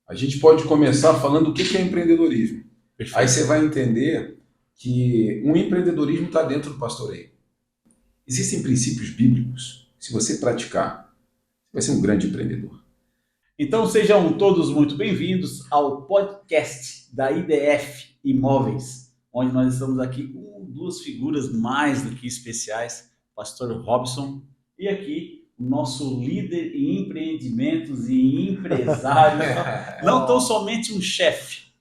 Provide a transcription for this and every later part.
A gente pode começar falando o que é empreendedorismo. Perfeito. Aí você vai entender que um empreendedorismo está dentro do pastoreio. Existem princípios bíblicos. Se você praticar, você vai ser um grande empreendedor. Então sejam todos muito bem-vindos ao podcast da IDF Imóveis, onde nós estamos aqui com duas figuras mais do que especiais, Pastor Robson e aqui o nosso líder em empreendimentos e empresário, não tão somente um chefe,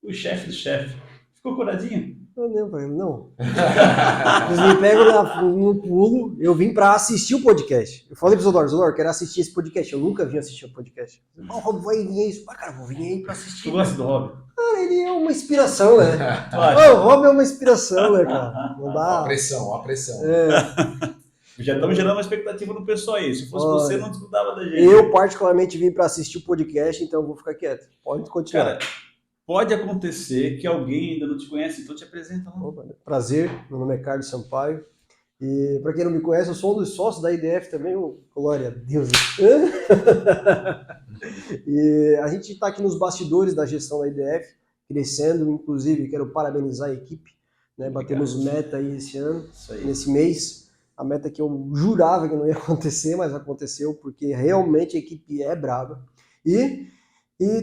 o chefe do chefe. Ficou curadinho? Não. Eles me pegam no pulo, eu vim pra assistir o podcast. Eu falei pro Zodor, quero assistir esse podcast. Eu nunca vim assistir o podcast. O Rob vai vir aí. Cara, vou vir aí pra assistir. Tu gosta do Rob? Cara, ele é uma inspiração, né? O Rob é uma inspiração, né, cara? Não dá. A pressão. Já estamos gerando uma expectativa no pessoal aí. Se fosse você, não discutava da gente. Eu, particularmente, vim pra assistir o podcast, então eu vou ficar quieto. Pode continuar. Cara, pode acontecer que alguém ainda não te conhece, então te apresenta lá. Prazer, meu nome é Carlos Sampaio. E para quem não me conhece, eu sou um dos sócios da IDF também, glória a Deus. E a gente está aqui nos bastidores da gestão da IDF, crescendo, inclusive quero parabenizar a equipe, né? Batemos meta aí esse ano, nesse mês. A meta que eu jurava que não ia acontecer, mas aconteceu, porque realmente a equipe é brava. E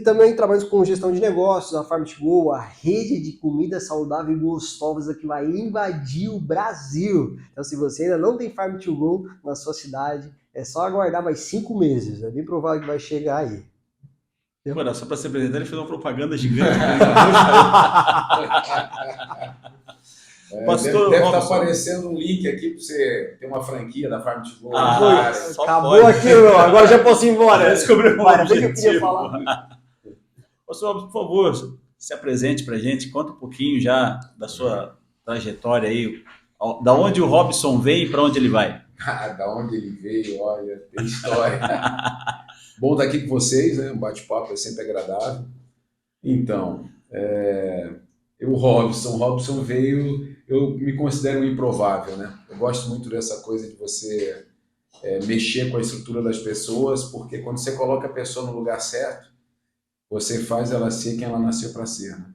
também trabalhamos com gestão de negócios, a Farm to Go, a rede de comida saudável e gostosa que vai invadir o Brasil. Então, se você ainda não tem Farm to Go na sua cidade, é só aguardar mais 5 meses. É bem provável que vai chegar aí. Agora, só para se apresentar, ele fez uma propaganda gigante. Pastor, deve estar aparecendo um link aqui para você ter uma franquia da Farm to Go. Acabou aqui, meu. Agora já posso ir embora. Descobriu o que eu queria falar. Pastor Robson, por favor, se apresente para a gente, conta um pouquinho já da sua trajetória aí, da onde o Robson vem e para onde ele vai. Da onde ele veio, olha, tem história. Bom estar aqui com vocês, né? Um bate-papo é sempre agradável. Então, o Robson veio, eu me considero um improvável, né? Eu gosto muito dessa coisa de você mexer com a estrutura das pessoas, porque quando você coloca a pessoa no lugar certo, você faz ela ser quem ela nasceu para ser. Né?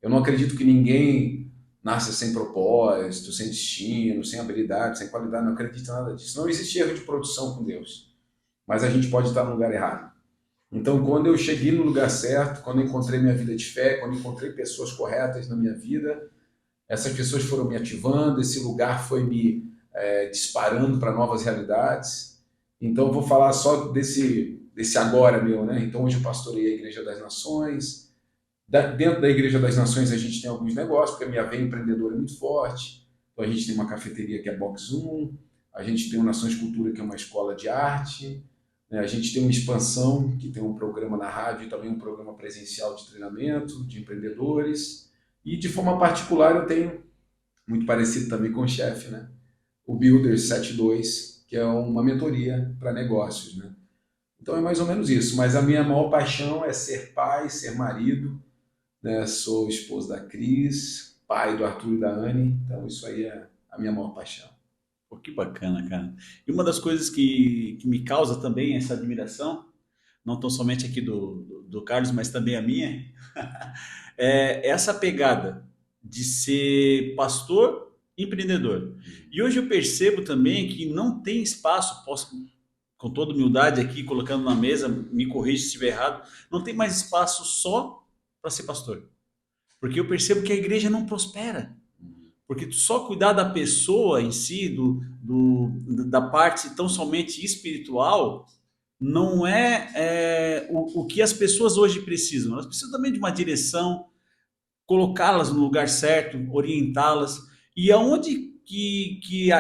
Eu não acredito que ninguém nasce sem propósito, sem destino, sem habilidade, sem qualidade, não acredito em nada disso. Não existe erro de produção com Deus, mas a gente pode estar no lugar errado. Então, quando eu cheguei no lugar certo, quando eu encontrei minha vida de fé, quando eu encontrei pessoas corretas na minha vida, essas pessoas foram me ativando, esse lugar foi me disparando para novas realidades. Então, eu vou falar só desse agora meu, né? Então, hoje eu pastorei a Igreja das Nações. Dentro da Igreja das Nações, a gente tem alguns negócios, porque a minha veia empreendedora é muito forte. Então, a gente tem uma cafeteria que é Box 1, a gente tem o Nações Cultura, que é uma escola de arte, a gente tem uma expansão, que tem um programa na rádio e também um programa presencial de treinamento de empreendedores. E de forma particular eu tenho, muito parecido também com o chefe, né? O Builder 72, que é uma mentoria para negócios. Né? Então é mais ou menos isso. Mas a minha maior paixão é ser pai, ser marido. Né? Sou esposo da Cris, pai do Arthur e da Anne. Então isso aí é a minha maior paixão. Pô, que bacana, cara. E uma das coisas que me causa também essa admiração, não tão somente aqui do Carlos, mas também a minha, é essa pegada de ser pastor empreendedor. E hoje eu percebo também que não tem espaço, posso, com toda humildade aqui, colocando na mesa, me corrija se estiver errado, não tem mais espaço só para ser pastor. Porque eu percebo que a igreja não prospera. Porque só cuidar da pessoa em si, da parte tão somente espiritual, não é o que as pessoas hoje precisam. Elas precisam também de uma direção, colocá-las no lugar certo, orientá-las. E aonde que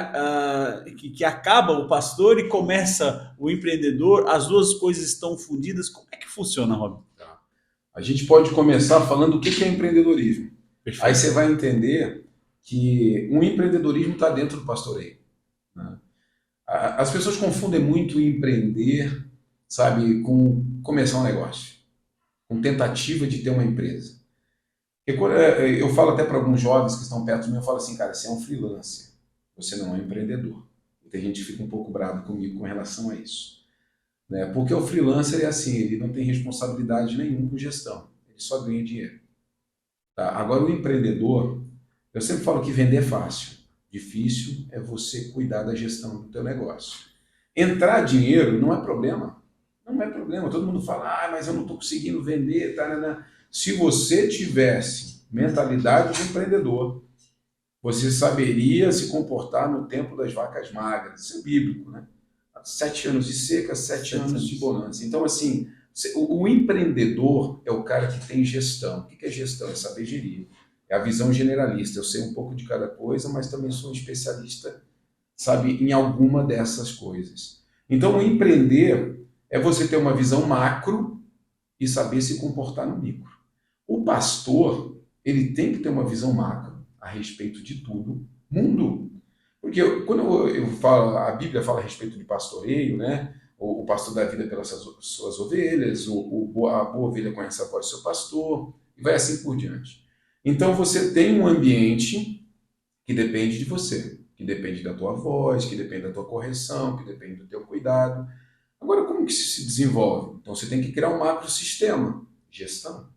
acaba o pastor e começa o empreendedor, as duas coisas estão fundidas. Como é que funciona, Rob? A gente pode começar falando o que é empreendedorismo. Perfeito. Aí você vai entender que um empreendedorismo está dentro do pastoreio. Né? As pessoas confundem muito empreender, sabe, com começar um negócio, com tentativa de ter uma empresa. Eu falo até para alguns jovens que estão perto de mim, eu falo assim, cara, você é um freelancer, você não é um empreendedor. E tem gente que fica um pouco bravo comigo com relação a isso. né? Porque o freelancer é assim, ele não tem responsabilidade nenhuma com gestão, ele só ganha dinheiro. Tá? Agora, o empreendedor, eu sempre falo que vender é fácil, difícil é você cuidar da gestão do teu negócio. Entrar dinheiro não é problema, não é problema. Todo mundo fala, mas eu não estou conseguindo vender, tá, né, né. Se você tivesse mentalidade de empreendedor, você saberia se comportar no tempo das vacas magras. Isso é bíblico, né? 7 anos de seca, 7 anos de bonança. Então, assim, o empreendedor é o cara que tem gestão. O que é gestão? É saber gerir. É a visão generalista. Eu sei um pouco de cada coisa, mas também sou um especialista, sabe, em alguma dessas coisas. Então, o empreender é você ter uma visão macro e saber se comportar no micro. O pastor, ele tem que ter uma visão macro a respeito de tudo, mundo. Porque quando eu falo, a Bíblia fala a respeito de pastoreio, né? O pastor dá vida pelas suas ovelhas, a boa ovelha conhece a voz do seu pastor, e vai assim por diante. Então você tem um ambiente que depende de você, que depende da tua voz, que depende da tua correção, que depende do teu cuidado. Agora, como que isso se desenvolve? Então você tem que criar um macrosistema. Gestão.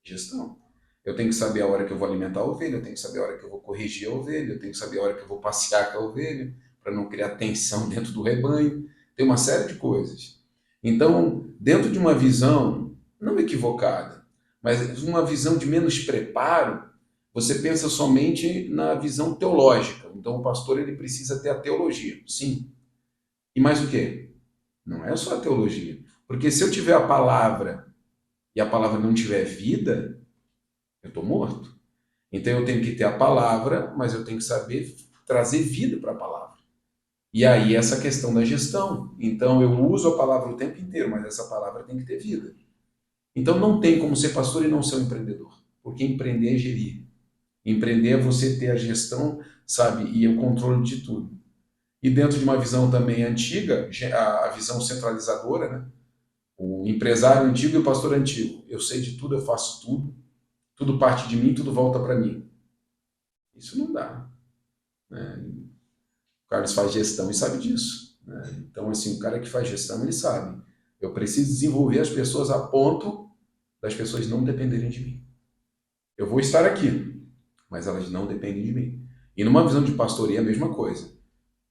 Gestão. Eu tenho que saber a hora que eu vou alimentar a ovelha, eu tenho que saber a hora que eu vou corrigir a ovelha, eu tenho que saber a hora que eu vou passear com a ovelha, para não criar tensão dentro do rebanho. Tem uma série de coisas. Então, dentro de uma visão, não equivocada, mas uma visão de menos preparo, você pensa somente na visão teológica. Então, o pastor ele precisa ter a teologia, sim. E mais o quê? Não é só a teologia. Porque se eu tiver a palavra e a palavra não tiver vida, eu estou morto. Então eu tenho que ter a palavra, mas eu tenho que saber trazer vida para a palavra. E aí essa questão da gestão. Então eu uso a palavra o tempo inteiro, mas essa palavra tem que ter vida. Então não tem como ser pastor e não ser um empreendedor. Porque empreender é gerir. Empreender é você ter a gestão, sabe, e o controle de tudo. E dentro de uma visão também antiga, a visão centralizadora, né? O empresário antigo e o pastor antigo. Eu sei de tudo, eu faço tudo. Tudo parte de mim, tudo volta para mim. Isso não dá. Né? O Carlos faz gestão e sabe disso. Né? Então, assim, o cara que faz gestão, ele sabe. Eu preciso desenvolver as pessoas a ponto das pessoas não dependerem de mim. Eu vou estar aqui, mas elas não dependem de mim. E numa visão de pastoria é a mesma coisa.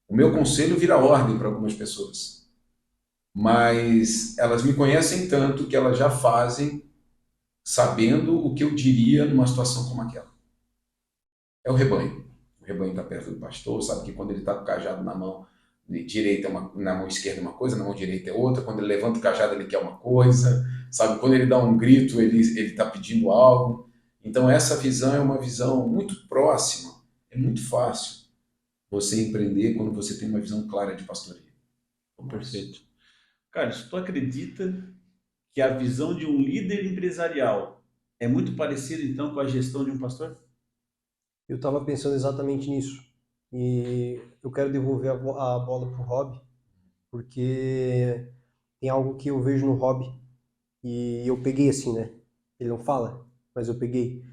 O meu conselho vira ordem para algumas pessoas. Mas elas me conhecem tanto que elas já fazem sabendo o que eu diria numa situação como aquela. É o rebanho. O rebanho está perto do pastor, sabe que quando ele está com o cajado na mão direita, na mão esquerda uma coisa, na mão direita é outra, quando ele levanta o cajado ele quer uma coisa, sabe? Quando ele dá um grito ele está pedindo algo. Então essa visão é uma visão muito próxima, é muito fácil você empreender quando você tem uma visão clara de pastoreio. Perfeito. Carlos, tu acredita que a visão de um líder empresarial é muito parecida, então, com a gestão de um pastor? Eu estava pensando exatamente nisso. E eu quero devolver a bola para o Rob, porque tem algo que eu vejo no Rob, e eu peguei assim, né? Ele não fala, mas eu peguei.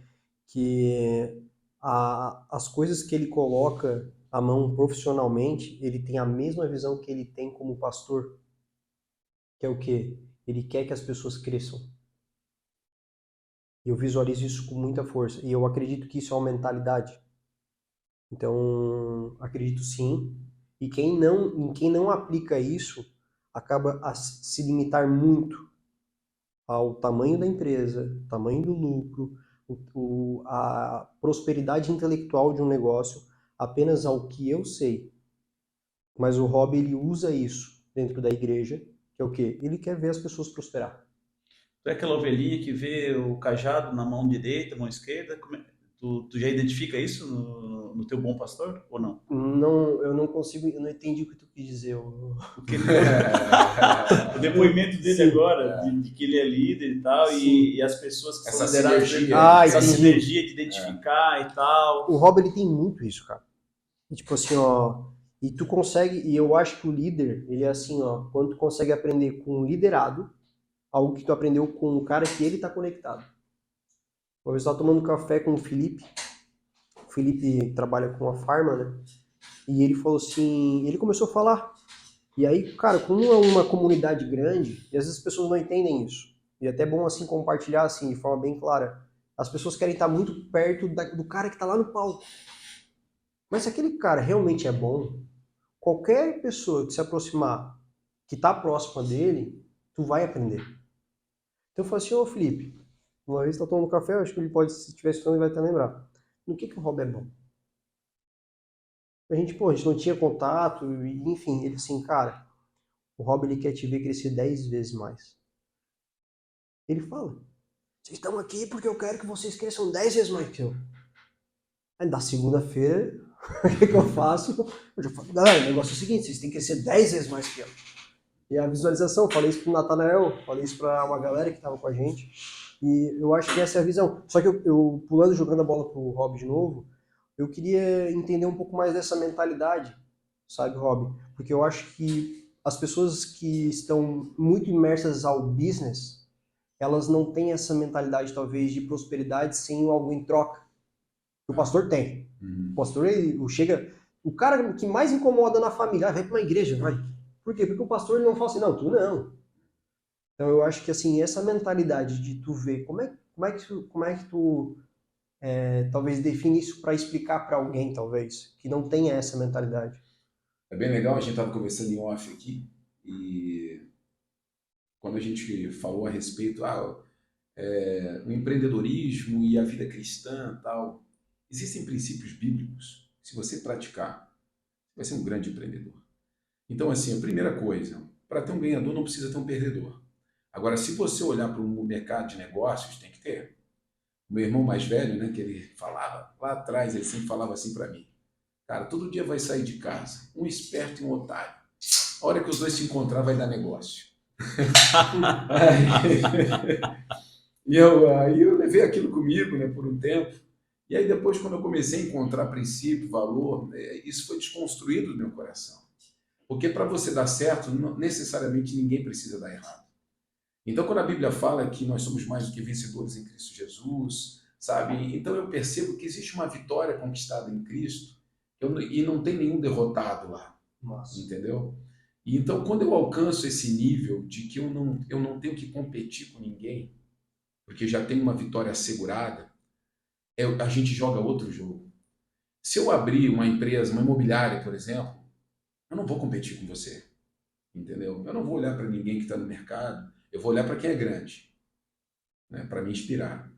Que as coisas que ele coloca à mão profissionalmente, ele tem a mesma visão que ele tem como pastor. Que é o quê? Ele quer que as pessoas cresçam. E eu visualizo isso com muita força. E eu acredito que isso é uma mentalidade. Então, acredito sim. E quem não aplica isso, acaba a se limitar muito ao tamanho da empresa, tamanho do lucro, a prosperidade intelectual de um negócio, apenas ao que eu sei. Mas o Rob, ele usa isso dentro da igreja, que é o quê? Ele quer ver as pessoas prosperar. Tu é aquela ovelhinha que vê o cajado na mão direita, mão esquerda? Tu já identifica isso no teu bom pastor ou não? Não, eu não consigo, eu não entendi o que tu quis dizer. O depoimento dele Sim. agora, de que ele é líder e tal, e as pessoas que Essa são lideradas sinergia. essa Entendi. sinergia de identificar e tal. O Rob, ele tem muito isso, cara. E, tipo assim, ó, e tu consegue, e eu acho que o líder, ele é assim, ó, quando tu consegue aprender com o liderado, algo que tu aprendeu com o cara que ele tá conectado. Uma vez eu estava tomando café com o Felipe trabalha com a farma, né? E ele falou assim, ele começou a falar E aí, cara, como é uma comunidade grande, e às vezes as pessoas não entendem isso, e é até bom assim compartilhar assim de forma bem clara. As pessoas querem estar muito perto do cara que está lá no palco. Mas se aquele cara realmente é bom, qualquer pessoa que se aproximar, que está próxima dele, tu vai aprender. Então eu falei assim, ô Felipe, uma vez tá tomando café, eu acho que ele pode, se estiver estudando, ele vai até lembrar. No que o Rob é bom? A gente, pô, a gente não tinha contato, enfim, ele assim, cara, o Rob ele quer te ver crescer 10 vezes mais. Ele fala, vocês estão aqui porque eu quero que vocês cresçam 10 vezes mais que eu. Aí da segunda-feira, o que eu faço? Eu já falo, galera, o negócio é o seguinte, vocês têm que crescer 10 vezes mais que eu. E a visualização, falei isso pro Natanael, falei isso pra uma galera que tava com a gente. E eu acho que essa é a visão. Só que eu pulando, jogando a bola pro Rob de novo, eu queria entender um pouco mais dessa mentalidade, sabe, Rob? Porque eu acho que as pessoas que estão muito imersas ao business, elas não têm essa mentalidade, talvez, de prosperidade sem algo em troca. O pastor tem. O pastor, ele chega... O cara que mais incomoda na família, vai para uma igreja, vai. Por quê? Porque o pastor ele não fala assim, não, tu não. Então eu acho que assim, essa mentalidade de tu ver, como é que tu talvez define isso para explicar para alguém, talvez, que não tenha essa mentalidade. É bem legal, a gente estava conversando em off aqui, e quando a gente falou a respeito, o empreendedorismo e a vida cristã tal, existem princípios bíblicos, se você praticar, vai ser um grande empreendedor. Então, assim, a primeira coisa, para ter um ganhador não precisa ter um perdedor. Agora, se você olhar para o mercado de negócios, tem que ter. O meu irmão mais velho, né, que ele falava lá atrás, ele sempre falava assim para mim, cara, todo dia vai sair de casa, um esperto e um otário. A hora que os dois se encontrar vai dar negócio. Aí eu levei aquilo comigo, né, por um tempo. E aí depois, quando eu comecei a encontrar princípio, valor, isso foi desconstruído do meu coração. Porque para você dar certo, necessariamente ninguém precisa dar errado. Então, quando a Bíblia fala que nós somos mais do que vencedores em Cristo Jesus, sabe? Então eu percebo que existe uma vitória conquistada em Cristo e não tem nenhum derrotado lá. Nossa. Entendeu? E então, quando eu alcanço esse nível de que eu não tenho que competir com ninguém, porque já tenho uma vitória assegurada, a gente joga outro jogo. Se eu abrir uma empresa, uma imobiliária, por exemplo, eu não vou competir com você. Entendeu? Eu não vou olhar para ninguém que está no mercado, eu vou olhar para quem é grande, né, para me inspirar.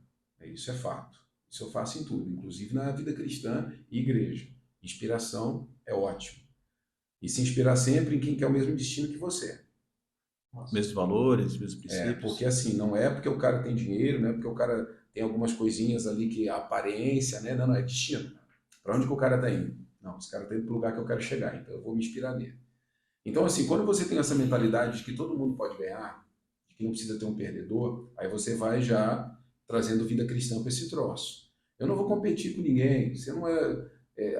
Isso é fato. Isso eu faço em tudo, inclusive na vida cristã e igreja. Inspiração é ótimo. E se inspirar sempre em quem quer o mesmo destino que você. Mesmos valores, mesmos princípios. Porque assim, não é porque o cara tem dinheiro, não é porque o cara tem algumas coisinhas ali que é aparência, né? Não, é destino. Para onde que o cara está indo? Não, esse cara está indo para o lugar que eu quero chegar, então eu vou me inspirar nele. Então, assim, quando você tem essa mentalidade de que todo mundo pode ganhar, de que não precisa ter um perdedor, aí você vai já trazendo vida cristã para esse troço. Eu não vou competir com ninguém. Você não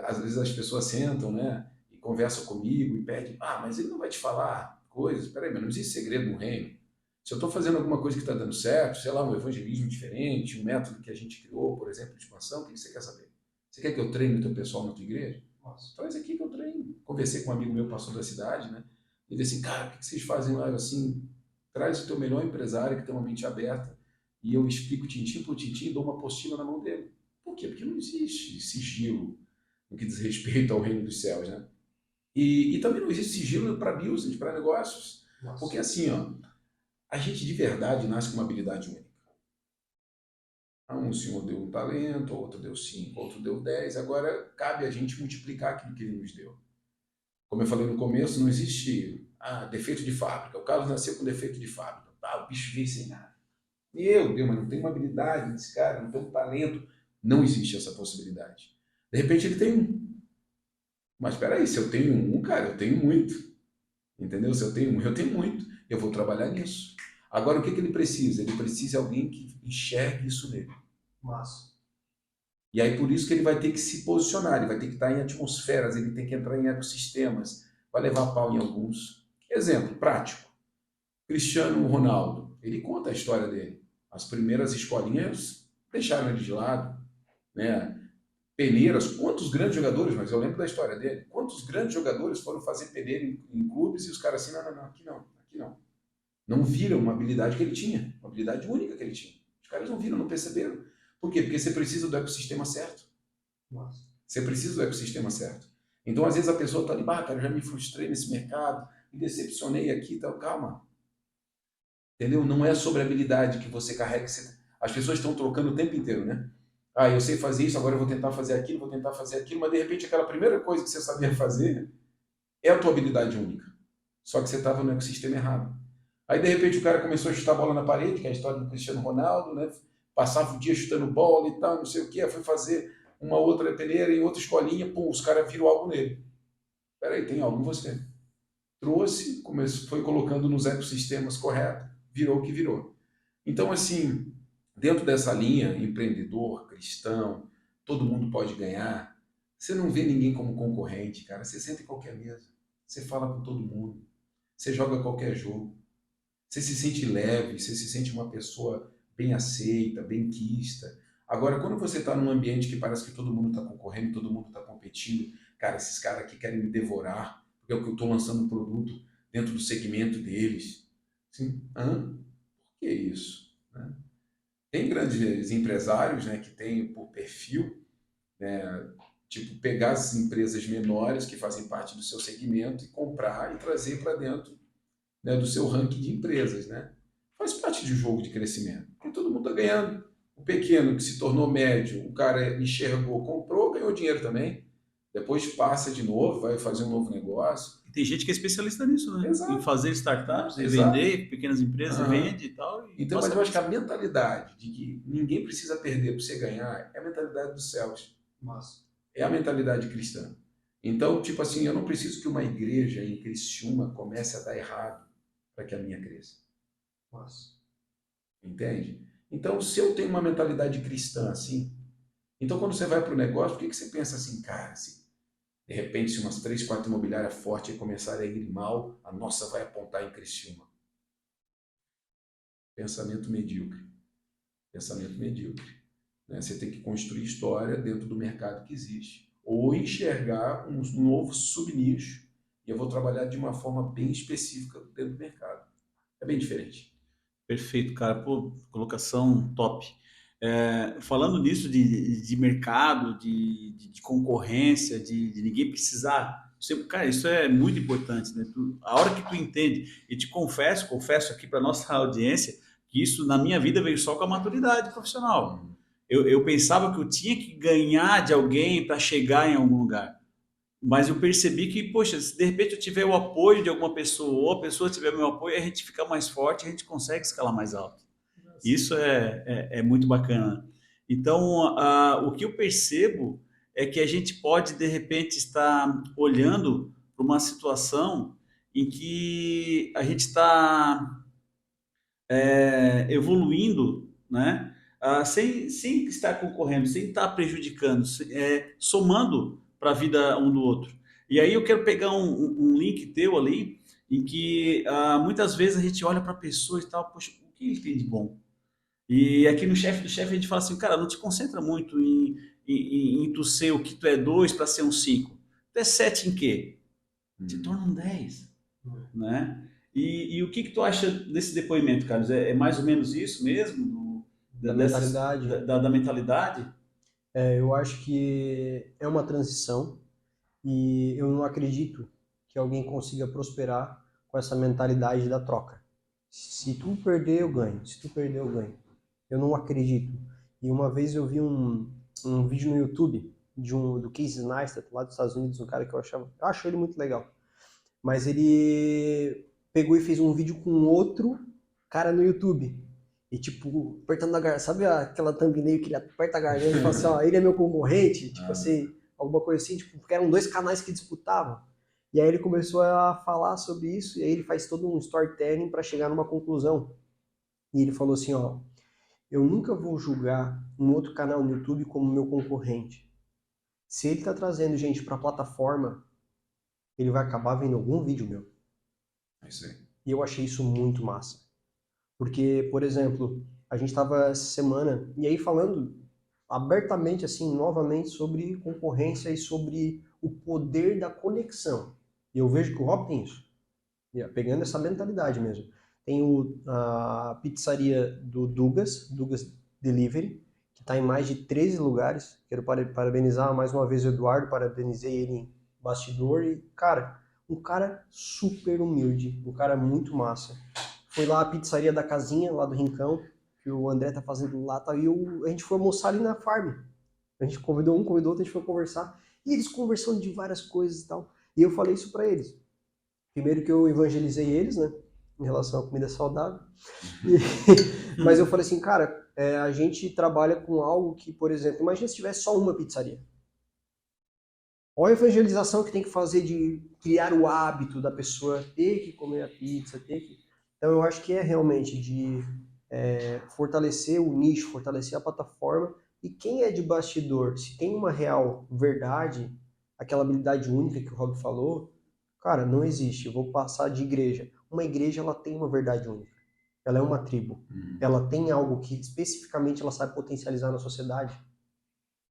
às vezes as pessoas sentam, né, e conversam comigo e pedem, mas ele não vai te falar coisas. Peraí, mas não existe segredo no reino. Se eu estou fazendo alguma coisa que está dando certo, sei lá, um evangelismo diferente, um método que a gente criou, por exemplo, de expansão, o que você quer saber? Você quer que eu treine o teu pessoal na tua igreja? Nossa, traz aqui que eu treino. Conversei com um amigo meu, pastor da cidade, né? Ele disse assim, cara, o que vocês fazem lá? Assim, traz o teu melhor empresário que tem uma mente aberta e eu explico tintim por tintim e dou uma apostila na mão dele. Por quê? Porque não existe sigilo no que diz respeito ao reino dos céus, né? E também não existe sigilo para business, para negócios. Nossa. Porque assim, ó, a gente de verdade nasce com uma habilidade única. Um senhor deu um talento, outro deu 5, outro deu 10. Agora cabe a gente multiplicar aquilo que ele nos deu. Como eu falei no começo, não existe defeito de fábrica. O Carlos nasceu com defeito de fábrica. O bicho veio sem nada. Meu Deus, mas não tem uma habilidade nesse cara, não tem um talento. Não existe essa possibilidade. De repente ele tem um. Mas espera aí, se eu tenho um, cara, eu tenho muito. Entendeu? Se eu tenho um, eu tenho muito. Eu vou trabalhar nisso. Agora, o que ele precisa? Ele precisa de alguém que enxergue isso nele. Massa. E aí, por isso que ele vai ter que se posicionar, ele vai ter que estar em atmosferas, ele tem que entrar em ecossistemas, vai levar pau em alguns. Exemplo prático. Cristiano Ronaldo, ele conta a história dele. As primeiras escolinhas deixaram ele de lado, né? peneiras, quantos grandes jogadores, mas eu lembro da história dele, quantos grandes jogadores foram fazer peneira em clubes e os caras assim, não, aqui não, aqui não. Não viram uma habilidade que ele tinha, uma habilidade única que ele tinha. Os caras não viram, não perceberam. Por quê? Porque você precisa do ecossistema certo. Nossa. Você precisa do ecossistema certo. Então, às vezes, a pessoa está ali, cara, eu já me frustrei nesse mercado, me decepcionei aqui e tal. Calma. Entendeu? Não é sobre a habilidade que você carrega. As pessoas estão trocando o tempo inteiro, né? Eu sei fazer isso, agora eu vou tentar fazer aquilo, mas de repente aquela primeira coisa que você sabia fazer é a tua habilidade única. Só que você estava no ecossistema errado. Aí, de repente, o cara começou a chutar a bola na parede, que é a história do Cristiano Ronaldo, né? Passava o dia chutando bola e tal, não sei o quê, foi fazer uma outra peneira em outra escolinha, pum, os caras viram algo nele. Peraí, tem algo em você. Trouxe, foi colocando nos ecossistemas corretos, virou o que virou. Então, assim, dentro dessa linha, empreendedor, cristão, todo mundo pode ganhar, você não vê ninguém como concorrente, cara. Você senta em qualquer mesa, você fala com todo mundo, você joga qualquer jogo, você se sente leve, você se sente uma pessoa bem aceita, bem quista. Agora, quando você está num ambiente que parece que todo mundo está concorrendo, todo mundo está competindo, cara, esses caras aqui querem me devorar, porque eu estou lançando um produto dentro do segmento deles. Assim, por que isso? Né? Tem grandes empresários, né, que têm por perfil, né, tipo, pegar as empresas menores que fazem parte do seu segmento e comprar e trazer para dentro, né, do seu ranking de empresas, né? Faz parte de um jogo de crescimento, porque todo mundo está ganhando. O pequeno que se tornou médio, o cara enxergou, comprou, ganhou dinheiro também. Depois passa de novo, vai fazer um novo negócio. E tem gente que é especialista nisso, né? Exato. Em fazer startups, em Exato. vender pequenas empresas, vende e tal. Então, mas eu acho que a mentalidade de que ninguém precisa perder para você ganhar é a mentalidade dos céus. Massa. É a mentalidade cristã. Então, tipo assim, eu não preciso que uma igreja em Criciúma comece a dar errado para que a minha cresça. Nossa. Entende? Então, se eu tenho uma mentalidade cristã assim, então quando você vai para o negócio, por que você pensa assim, cara, se de repente se umas 3, 4 imobiliárias fortes começarem a ir mal, a nossa vai apontar em Criciúma? Pensamento medíocre. Pensamento medíocre. Né? Você tem que construir história dentro do mercado que existe. Ou enxergar um novo subnicho. E eu vou trabalhar de uma forma bem específica dentro do mercado. É bem diferente. Perfeito, cara. Pô, colocação top. Falando nisso de mercado, de concorrência, de ninguém precisar. Cara, isso é muito importante, né? A hora que tu entende, e te confesso aqui para nossa audiência, que isso na minha vida veio só com a maturidade profissional. Eu pensava que eu tinha que ganhar de alguém para chegar em algum lugar. Mas eu percebi que, poxa, se de repente eu tiver o apoio de alguma pessoa, ou a pessoa tiver meu apoio, a gente fica mais forte, a gente consegue escalar mais alto. Isso é muito bacana. Então, o que eu percebo é que a gente pode, de repente, estar olhando para uma situação em que a gente está evoluindo, né? Sem estar concorrendo, sem estar prejudicando, somando para a vida um do outro. E aí eu quero pegar um link teu ali, em que muitas vezes a gente olha para a pessoa e tal, poxa, o que ele tem de bom? E aqui no chefe do chefe a gente fala assim, cara, não te concentra muito em tu ser o que tu é 2 para ser um 5. Tu é 7 em quê? Te torna um 10, né? E o que tu acha desse depoimento, Carlos? É mais ou menos isso mesmo? Da mentalidade? Da mentalidade? Eu acho que é uma transição e eu não acredito que alguém consiga prosperar com essa mentalidade da troca. Se tu perder, eu ganho. Se tu perder, eu ganho. Eu não acredito. E uma vez eu vi um vídeo no YouTube do Casey Neistat, lá dos Estados Unidos, um cara que eu acho ele muito legal. Mas ele pegou e fez um vídeo com outro cara no YouTube. E tipo, apertando a garganta. Sabe aquela thumbnail que ele aperta a garganta e fala assim, ó, ele é meu concorrente? Tipo assim, alguma coisa assim, tipo, porque eram 2 canais que disputavam. E aí ele começou a falar sobre isso, e aí ele faz todo um storytelling para chegar numa conclusão. E ele falou assim, ó, eu nunca vou julgar um outro canal no YouTube como meu concorrente. Se ele tá trazendo gente para a plataforma, ele vai acabar vendo algum vídeo meu. É isso aí. E eu achei isso muito massa. Porque, por exemplo, a gente estava essa semana, e aí falando abertamente, assim, novamente, sobre concorrência e sobre o poder da conexão. E eu vejo que o Rob tem isso. Pegando essa mentalidade mesmo. Tem a pizzaria do Dugas Delivery, que está em mais de 13 lugares. Quero parabenizar mais uma vez o Eduardo, parabenizei ele em bastidor. E, cara, um cara super humilde, um cara muito massa. Foi lá a pizzaria da casinha, lá do Rincão, que o André tá fazendo lá, tá, e a gente foi almoçar ali na farm. A gente convidou um, convidou outro, a gente foi conversar. E eles conversando de várias coisas e tal. E eu falei isso para eles. Primeiro que eu evangelizei eles, né? Em relação à comida saudável. Mas eu falei assim, cara, a gente trabalha com algo que, por exemplo, imagina se tivesse só uma pizzaria. Olha a evangelização que tem que fazer de criar o hábito da pessoa ter que comer a pizza, ter que... Então eu acho que é realmente de fortalecer o nicho, fortalecer a plataforma. E quem é de bastidor, se tem uma real verdade, aquela habilidade única que o Rob falou, cara, não existe. Eu vou passar de igreja. Uma igreja, ela tem uma verdade única. Ela é uma tribo. Ela tem algo que especificamente ela sabe potencializar na sociedade.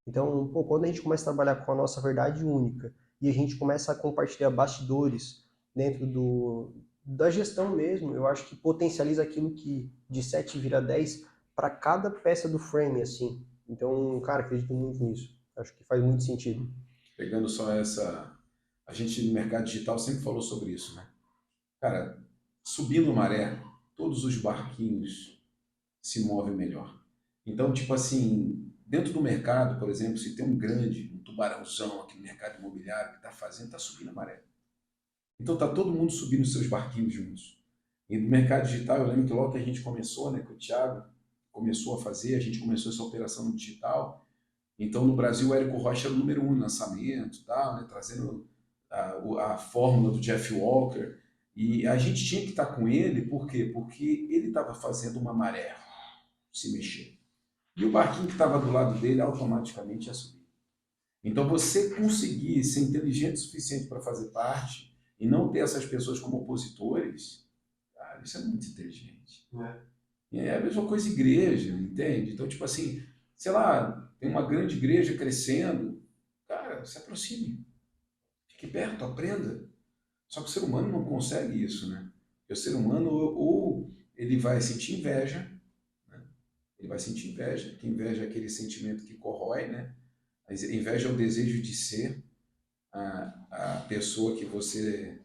Então, quando a gente começa a trabalhar com a nossa verdade única e a gente começa a compartilhar bastidores dentro da gestão mesmo, eu acho que potencializa aquilo que de 7 vira 10 para cada peça do frame, assim. Então, cara, acredito muito nisso. Acho que faz muito sentido. Pegando só essa... A gente no mercado digital sempre falou sobre isso, né? Cara, subindo maré, todos os barquinhos se movem melhor. Então, tipo assim, dentro do mercado, por exemplo, se tem um tubarãozão aqui no mercado imobiliário que está subindo a maré. Então tá todo mundo subindo os seus barquinhos juntos. E no mercado digital, eu lembro que logo que a gente começou, né, que o Thiago começou a fazer, a gente começou essa operação no digital. Então no Brasil o Érico Rocha era o número 1 no lançamento, tal, né, trazendo a fórmula do Jeff Walker. E a gente tinha que estar com ele, por quê? Porque ele estava fazendo uma maré se mexer. E o barquinho que estava do lado dele automaticamente ia subir. Então você conseguir ser inteligente o suficiente para fazer parte e não ter essas pessoas como opositores, cara, isso é muito inteligente. É a mesma coisa igreja, entende? Então, tipo assim, sei lá, tem uma grande igreja crescendo, cara, se aproxime. Fique perto, aprenda. Só que o ser humano não consegue isso, né? Porque o ser humano, ou ele vai sentir inveja, né? Ele vai sentir inveja, que inveja é aquele sentimento que corrói, né? A inveja é o desejo de ser a pessoa que você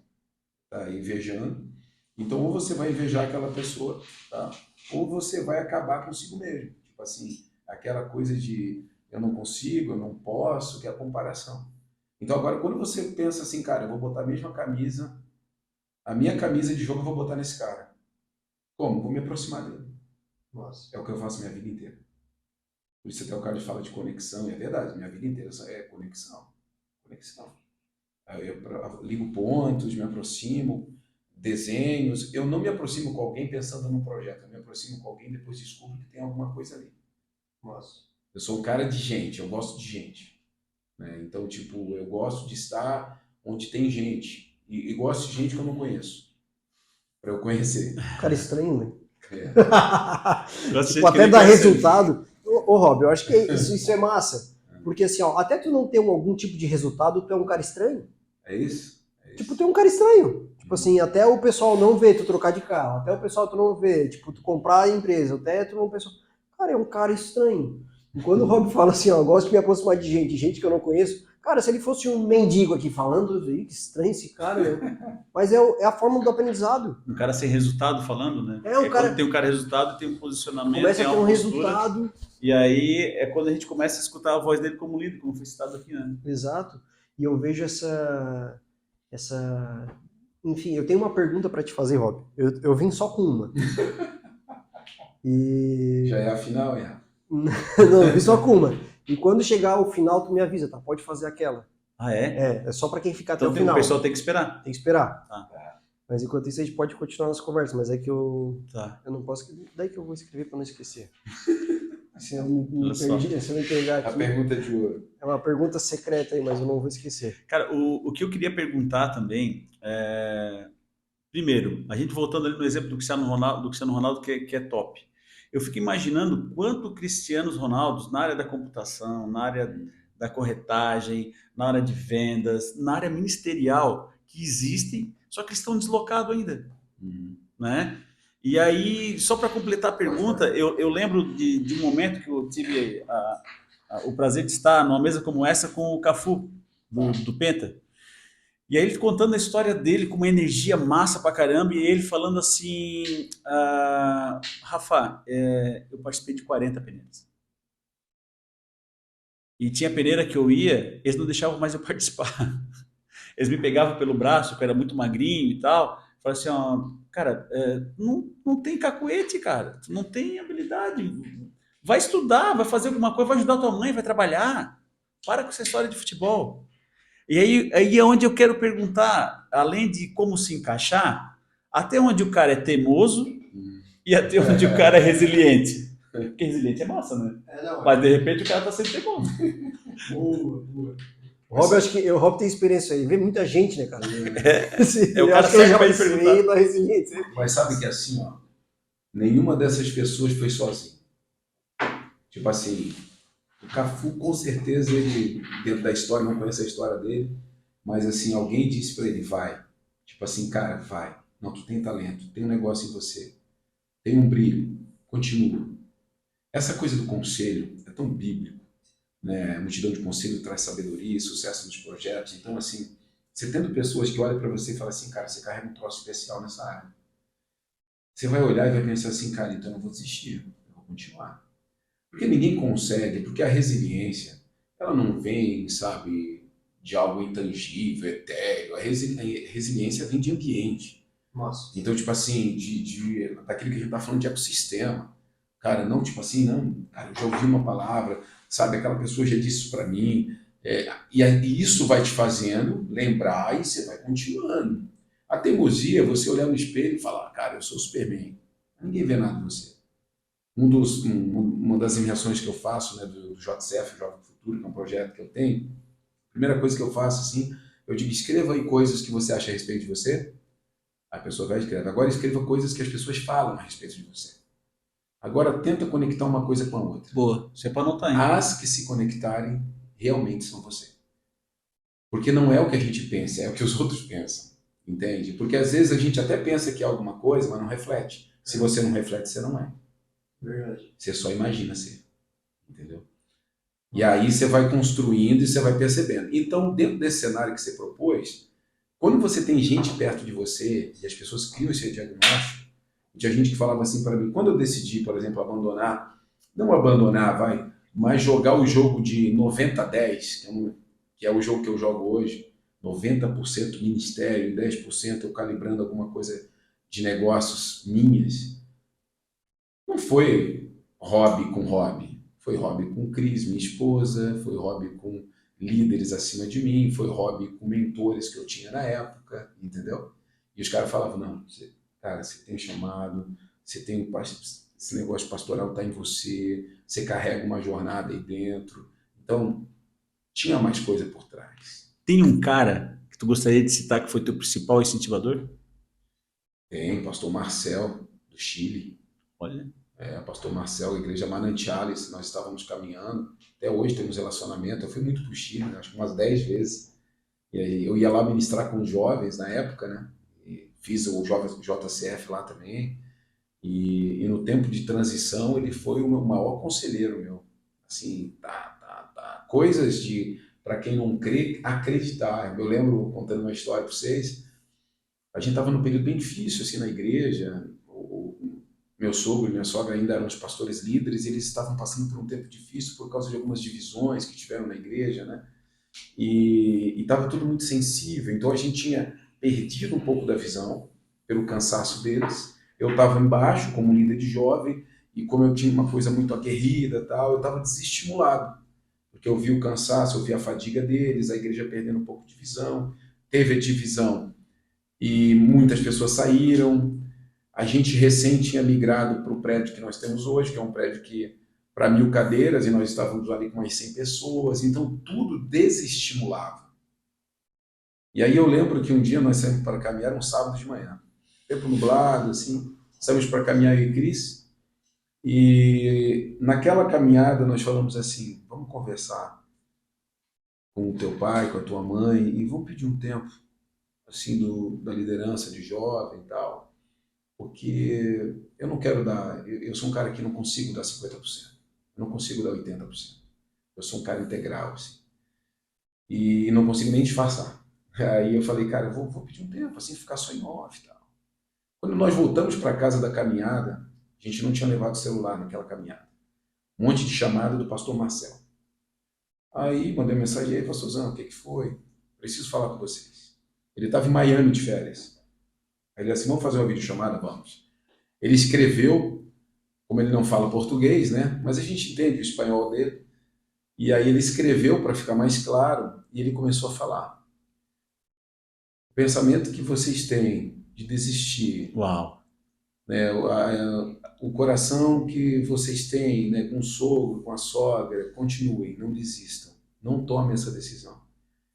está invejando. Então, ou você vai invejar aquela pessoa, tá? Ou você vai acabar consigo mesmo. Tipo assim, aquela coisa de eu não consigo, eu não posso, que é a comparação. Então, agora, quando você pensa assim, cara, eu vou botar a mesma camisa, a minha camisa de jogo eu vou botar nesse cara. Como? Vou me aproximar dele. Nossa. É o que eu faço minha vida inteira. Por isso até o cara fala de conexão, e é verdade, minha vida inteira é conexão. Conexão. Eu ligo pontos, me aproximo, desenhos. Eu não me aproximo com alguém pensando num projeto, eu me aproximo com alguém e depois descubro que tem alguma coisa ali. Nossa. Eu sou um cara de gente, eu gosto de gente. Né? Então, tipo, eu gosto de estar onde tem gente. E gosto de gente que eu não conheço. Para eu conhecer. Cara estranho, né? Gosto de Tipo, gente que até nem dar conhece ele. resultado. Ô, Rob, eu acho que isso é massa. Porque assim, ó, até tu não ter algum tipo de resultado, tu é um cara estranho. É isso? Tipo, tu é um cara estranho. Tipo assim, até o pessoal não vê tu trocar de carro, até o pessoal tu não vê, tipo, tu comprar a empresa, até tu não pensa. Cara, é um cara estranho. E quando o Rob fala assim, ó, eu gosto de me aproximar de gente que eu não conheço, cara, se ele fosse um mendigo aqui falando, eu diria, que estranho esse cara, né? Mas é a forma do aprendizado. Um cara sem resultado falando, né? É um cara... Quando tem um cara resultado, tem um posicionamento, começa tem a ter uma um postura. resultado. E aí é quando a gente começa a escutar a voz dele como líder, como foi citado aqui, né? Exato. E eu vejo enfim, eu tenho uma pergunta para te fazer, Rob. Eu vim só com uma. E... Já é a final, é? Não, eu vim só com uma. E quando chegar ao final, tu me avisa, tá? Pode fazer aquela. Ah, é? É só para quem ficar Então até o final. O pessoal tem que esperar. Tem que esperar. Tá. Mas enquanto isso, a gente pode continuar nossa conversa, mas é que eu não posso... Daí que eu vou escrever para não esquecer. Se eu me perdi, se eu me pegar aqui... A pergunta de ouro. É uma pergunta secreta aí, mas eu não vou esquecer. Cara, o que eu queria perguntar também é... Primeiro, a gente voltando ali no exemplo do Cristiano Ronaldo que é top. eu fico imaginando quanto Cristianos Ronaldos na área da computação, na área da corretagem, na área de vendas, na área ministerial, que existem, só que eles estão deslocados ainda, né? E aí, só para completar a pergunta, eu lembro de um momento que eu tive o prazer de estar numa mesa como essa com o Cafu, do Penta. E aí ele contando a história dele com uma energia massa pra caramba, e ele falando assim, Rafa, eu participei de 40 peneiras. E tinha peneira que eu ia, eles não deixavam mais eu participar. Eles me pegavam pelo braço, que eu era muito magrinho e tal, falavam assim, ó, cara, não tem cacuete, cara, tu não tem habilidade, vai estudar, vai fazer alguma coisa, vai ajudar tua mãe, vai trabalhar, para com essa história de futebol. E aí é onde eu quero perguntar, além de como se encaixar, até onde o cara é teimoso e até onde o cara é resiliente. Porque resiliente é massa, né? Mas de repente o cara tá sendo teimoso. Boa. O Rob, acho que o Rob tem experiência aí, vê muita gente, né, cara? O cara certo pra ele perguntar. Na resiliência. Mas sabe que assim, ó, nenhuma dessas pessoas foi sozinha. Tipo assim, o Cafu, com certeza, ele, dentro da história, não conhece a história dele, mas assim, alguém disse para ele, vai. Tipo assim, cara, vai. Não, tu tem talento, tem um negócio em você, tem um brilho, continua. Essa coisa do conselho é tão bíblico, né? A multidão de conselho traz sabedoria e sucesso nos projetos. Então, assim, você tendo pessoas que olham para você e falam assim, cara, você carrega um troço especial nessa área. Você vai olhar e vai pensar assim, cara, então eu não vou desistir, eu vou continuar. Porque ninguém consegue, porque a resiliência, ela não vem, sabe, de algo intangível, etéreo. A resiliência vem de ambiente. Nossa. Então, tipo assim, daquilo que a gente tá falando de ecossistema. Cara, não, tipo assim, não, cara, eu já ouvi uma palavra, sabe, aquela pessoa já disse isso para mim, e isso vai te fazendo lembrar e você vai continuando. A teimosia é você olhar no espelho e falar, cara, eu sou o Superman. Ninguém vê nada de você. Uma das imersões que eu faço, né, do JCF, Jovem Futuro, que é um projeto que eu tenho, a primeira coisa que eu faço, assim, eu digo, escreva aí coisas que você acha a respeito de você. A pessoa vai escrever. Agora escreva coisas que as pessoas falam a respeito de você. Agora tenta conectar uma coisa com a outra. Boa, você é para anotar aí. As que se conectarem realmente são você. Porque não é o que a gente pensa, é o que os outros pensam. Entende? Porque às vezes a gente até pensa que é alguma coisa, mas não reflete. Se você não reflete, você não é. Verdade. Você só imagina ser. Entendeu? E aí você vai construindo e você vai percebendo. Então, dentro desse cenário que você propôs, quando você tem gente perto de você e as pessoas criam esse diagnóstico, tinha gente que falava assim para mim, quando eu decidi, por exemplo, abandonar, não abandonar, mas jogar o jogo de 90-10, que é o jogo que eu jogo hoje, 90% ministério e 10% eu calibrando alguma coisa de negócios minhas, não foi hobby com hobby, foi hobby com Cris, minha esposa, foi hobby com líderes acima de mim, foi hobby com mentores que eu tinha na época, entendeu? E os caras falavam, não, cara, você tem chamado, você tem esse negócio pastoral está em você, você carrega uma jornada aí dentro. Então, tinha mais coisa por trás. Tem um cara que tu gostaria de citar que foi teu principal incentivador? Tem, pastor Marcel, do Chile. Olha. Pastor Marcel, Igreja Manantiales, nós estávamos caminhando, até hoje temos relacionamento, eu fui muito para o Chile, acho que umas 10 vezes, e aí eu ia lá ministrar com os jovens na época, né? Fiz o JCF lá também, e no tempo de transição ele foi o meu maior conselheiro meu. Assim, coisas para quem não crê, acreditar. Eu lembro, contando uma história para vocês, a gente estava num período bem difícil assim na igreja, meu sogro e minha sogra ainda eram os pastores líderes, e eles estavam passando por um tempo difícil por causa de algumas divisões que tiveram na igreja, né? E estava tudo muito sensível, então a gente tinha perdido um pouco da visão pelo cansaço deles. Eu estava embaixo como líder de jovem e como eu tinha uma coisa muito aguerrida, tal, eu estava desestimulado, porque eu vi o cansaço, eu vi a fadiga deles, a igreja perdendo um pouco de visão, teve a divisão e muitas pessoas saíram. A gente recém tinha migrado para o prédio que nós temos hoje, que é um prédio que para 1000 cadeiras, e nós estávamos ali com umas 100 pessoas, então tudo desestimulava. E aí eu lembro que um dia nós saímos para caminhar, um sábado de manhã, tempo nublado, assim, saímos para caminhar eu e Cris, E naquela caminhada nós falamos assim, vamos conversar com o teu pai, com a tua mãe, e vamos pedir um tempo, assim, da liderança de jovem e tal, porque eu não quero dar, eu sou um cara que não consigo dar 50%, eu não consigo dar 80%, eu sou um cara integral, assim, e não consigo nem disfarçar. Aí eu falei, cara, eu vou pedir um tempo, assim, ficar só em off e tal. Quando nós voltamos para casa da caminhada, a gente não tinha levado celular naquela caminhada. Um monte de chamada do pastor Marcel. Aí mandei mensagem aí, pastorzão, o que foi? Preciso falar com vocês. Ele estava em Miami de férias. Aí ele disse assim, vamos fazer uma videochamada? Vamos. Ele escreveu, como ele não fala português, né? Mas a gente entende o espanhol dele. E aí ele escreveu para ficar mais claro e ele começou a falar. O pensamento que vocês têm de desistir, Uau. né, o coração que vocês têm, né, com o sogro, com a sogra, continuem, não desistam, não tomem essa decisão.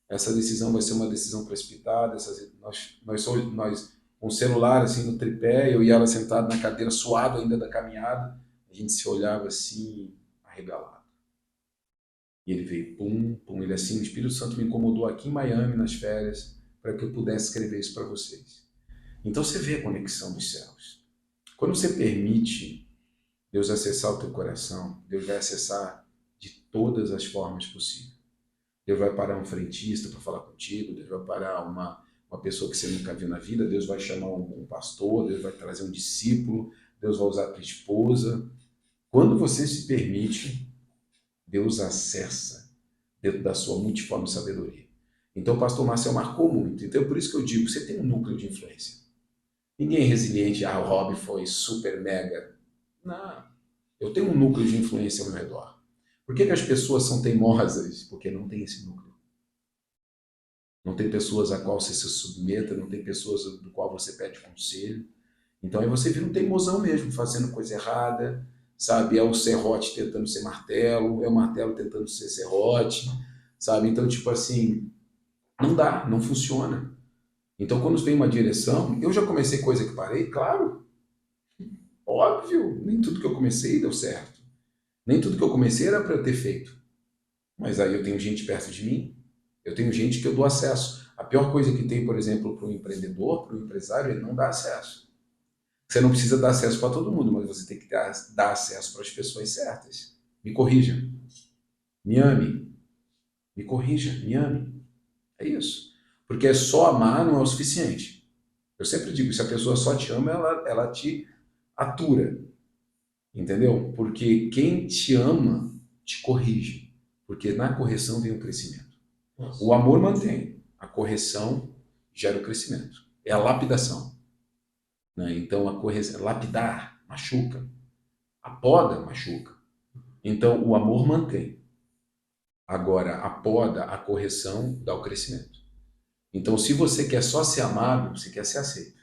Essa decisão vai ser uma decisão precipitada, nós com o celular assim no tripé, eu e ela sentado na cadeira, suado ainda da caminhada, a gente se olhava assim, arregalado. E ele veio, pum, pum, ele assim, o Espírito Santo me incomodou aqui em Miami, nas férias, para que eu pudesse escrever isso para vocês. Então você vê a conexão dos céus. Quando você permite Deus acessar o teu coração, Deus vai acessar de todas as formas possíveis. Deus vai parar um frentista para falar contigo, Deus vai parar uma pessoa que você nunca viu na vida, Deus vai chamar um pastor, Deus vai trazer um discípulo, Deus vai usar a tua esposa. Quando você se permite, Deus acessa dentro da sua multiforme sabedoria. Então o pastor Marcel marcou muito. Então por isso que eu digo, você tem um núcleo de influência. Ninguém é resiliente, o Rob foi super mega. Não, eu tenho um núcleo de influência ao meu redor. Por que as pessoas são teimosas? Porque não tem esse núcleo. Não tem pessoas a qual você se submeta, não tem pessoas do qual você pede conselho. Então aí você vira um teimosão mesmo, fazendo coisa errada, sabe? É o serrote tentando ser martelo, é o martelo tentando ser serrote, sabe? Então, tipo assim, não dá, não funciona. Então, quando vem uma direção, eu já comecei coisa que parei, claro, óbvio, nem tudo que eu comecei deu certo. Nem tudo que eu comecei era para eu ter feito. Mas aí eu tenho gente perto de mim, eu tenho gente que eu dou acesso. A pior coisa que tem, por exemplo, para o empreendedor, para o empresário, ele não dá acesso. Você não precisa dar acesso para todo mundo, mas você tem que dar acesso para as pessoas certas. Me corrija. Me ame. Me corrija. Me ame. É isso. Porque só amar não é o suficiente. Eu sempre digo, se a pessoa só te ama, ela te atura. Entendeu? Porque quem te ama, te corrige. Porque na correção vem o crescimento. Nossa. O amor mantém. A correção gera o crescimento. É a lapidação. Né? Então, a correção, lapidar, machuca. A poda machuca. Então, o amor mantém. Agora, a poda, a correção, dá o crescimento. Então, se você quer só ser amado, você quer ser aceito.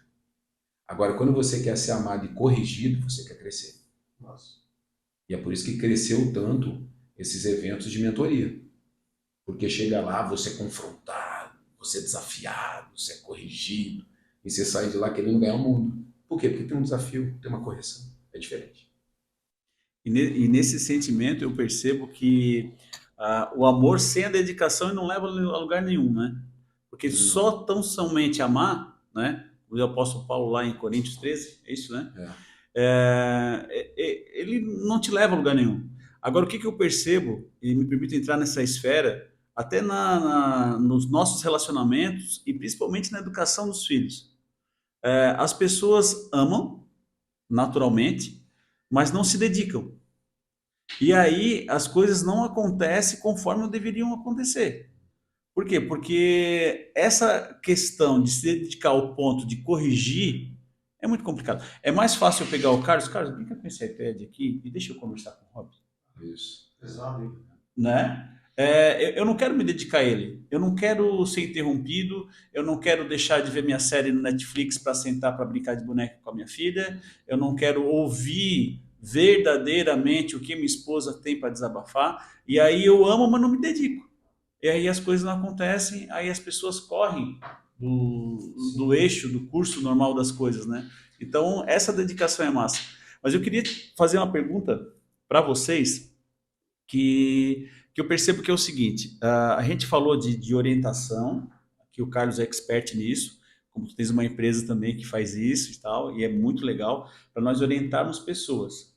Agora, quando você quer ser amado e corrigido, você quer crescer. Nossa. E é por isso que cresceu tanto esses eventos de mentoria. Porque chega lá, você é confrontado, você é desafiado, você é corrigido, e você sai de lá querendo ganhar o mundo. Por quê? Porque tem um desafio, tem uma correção. É diferente. E nesse sentimento eu percebo que o amor sem a dedicação não leva a lugar nenhum, né? Porque só tão somente amar, né? O apóstolo Paulo lá em Coríntios 13, é isso, né? Ele não te leva a lugar nenhum. Agora, o que eu percebo, e me permite entrar nessa esfera, até nos nossos relacionamentos e principalmente na educação dos filhos. As pessoas amam, naturalmente, mas não se dedicam. E aí as coisas não acontecem conforme deveriam acontecer. Por quê? Porque essa questão de se dedicar ao ponto de corrigir é muito complicado. É mais fácil eu pegar o Carlos, brinca com esse iPad aqui e deixa eu conversar com o Rob. Isso. Exato. Né? Eu não quero me dedicar a ele. Eu não quero ser interrompido. Eu não quero deixar de ver minha série no Netflix para sentar para brincar de boneca com a minha filha. Eu não quero ouvir verdadeiramente o que minha esposa tem para desabafar. E aí eu amo, mas não me dedico. E aí as coisas não acontecem, aí as pessoas correm do eixo, do curso normal das coisas, né? Então, essa dedicação é massa. Mas eu queria fazer uma pergunta para vocês que eu percebo que é o seguinte, a gente falou de orientação, que o Carlos é expert nisso, como tu tens uma empresa também que faz isso e tal, e é muito legal para nós orientarmos pessoas.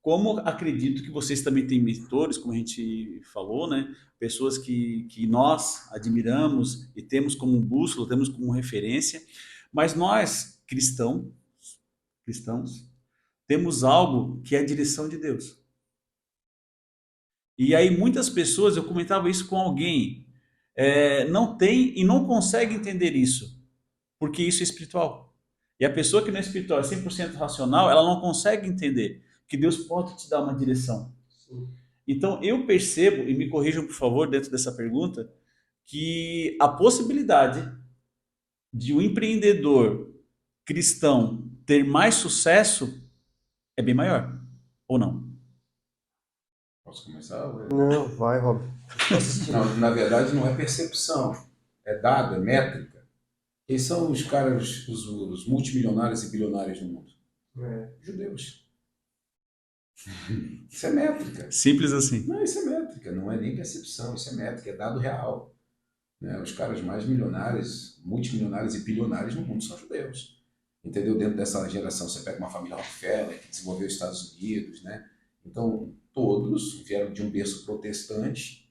Como acredito que vocês também têm mentores, como a gente falou, né? Pessoas que nós admiramos e temos como bússola, temos como referência, mas nós, cristãos, temos algo que é a direção de Deus. E aí muitas pessoas, eu comentava isso com alguém, não tem e não consegue entender isso, porque isso é espiritual. E a pessoa que não é espiritual, é 100% racional, ela não consegue entender que Deus pode te dar uma direção. Então eu percebo, e me corrijam por favor dentro dessa pergunta, que a possibilidade de um empreendedor cristão ter mais sucesso é bem maior, ou não? Posso começar? Não, vai, Rob. Não, na verdade, não é percepção. É dado, é métrica. Quem são os caras, os multimilionários e bilionários do mundo? Judeus. Isso é métrica. Simples assim. Não, isso é métrica. Não é nem percepção. Isso é métrica. É dado real. Né? Os caras mais milionários, multimilionários e bilionários no mundo são judeus. Entendeu? Dentro dessa geração, você pega uma família Rockefeller, que desenvolveu os Estados Unidos, né? Então, todos vieram de um berço protestante,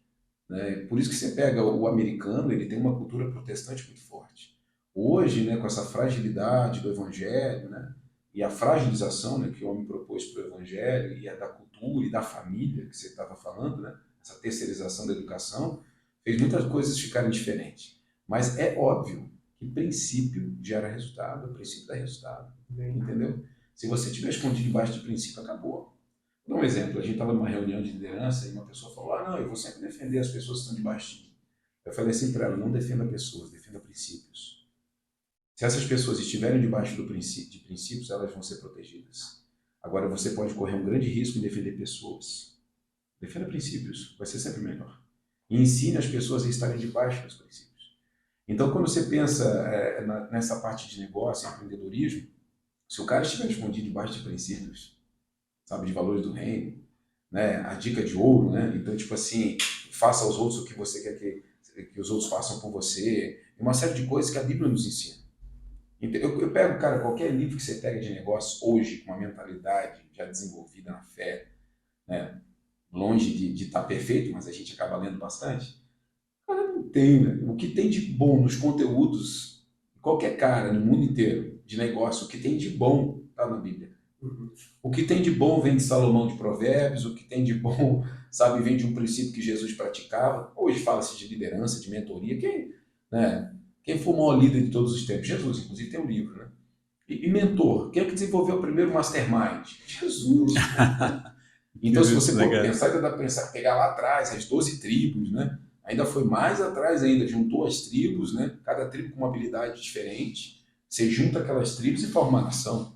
né? Por isso que você pega o americano, ele tem uma cultura protestante muito forte. Hoje, né, com essa fragilidade do evangelho, né, e a fragilização, né, que o homem propôs para o evangelho, e a da cultura e da família, que você estava falando, né, essa terceirização da educação, fez muitas coisas ficarem diferentes. Mas é óbvio que princípio gera resultado, o princípio dá resultado, entendeu? Se você tiver escondido debaixo de princípio, acabou. Vou dar um exemplo, a gente estava numa reunião de liderança e uma pessoa falou, não, eu vou sempre defender as pessoas que estão debaixo de mim. Eu falei assim para ela, não defenda pessoas, defenda princípios. Se essas pessoas estiverem debaixo de princípios, elas vão ser protegidas. Agora você pode correr um grande risco em defender pessoas. Defenda princípios, vai ser sempre melhor. E ensine as pessoas a estarem debaixo dos princípios. Então, quando você pensa nessa parte de negócio, empreendedorismo, se o cara estiver escondido debaixo de princípios, sabe, de valores do reino, né, a dica de ouro, né, então, tipo assim, faça aos outros o que você quer que os outros façam por você, e uma série de coisas que a Bíblia nos ensina. Eu pego, cara, qualquer livro que você pega de negócio hoje, com uma mentalidade já desenvolvida na fé, né, longe de estar perfeito, mas a gente acaba lendo bastante, cara, não tem, né? O que tem de bom nos conteúdos, qualquer cara no mundo inteiro de negócio, o que tem de bom está na Bíblia. O que tem de bom vem de Salomão de Provérbios, o que tem de bom, sabe, vem de um princípio que Jesus praticava. Hoje fala-se de liderança, de mentoria. Quem foi o maior líder de todos os tempos? Jesus, inclusive tem um livro, né? E mentor, quem é que desenvolveu o primeiro mastermind? Jesus. Então, se você for pensar, ainda dá para pensar, pegar lá atrás, as 12 tribos, né? Ainda foi mais atrás ainda, juntou as tribos, né? Cada tribo com uma habilidade diferente. Você junta aquelas tribos e forma uma nação.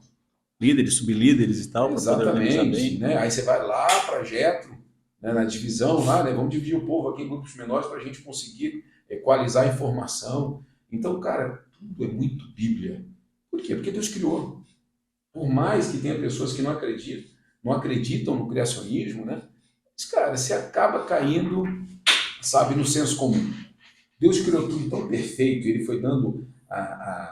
Líderes, sublíderes e tal. Exatamente. Né? Aí você vai lá para Jetro, né? Na divisão lá, né? Vamos dividir o povo aqui em grupos menores para a gente conseguir equalizar a informação. Então, cara, tudo é muito Bíblia. Por quê? Porque Deus criou. Por mais que tenha pessoas que não acreditam no criacionismo, né? Mas, cara, você acaba caindo, sabe, no senso comum. Deus criou tudo tão perfeito, ele foi dando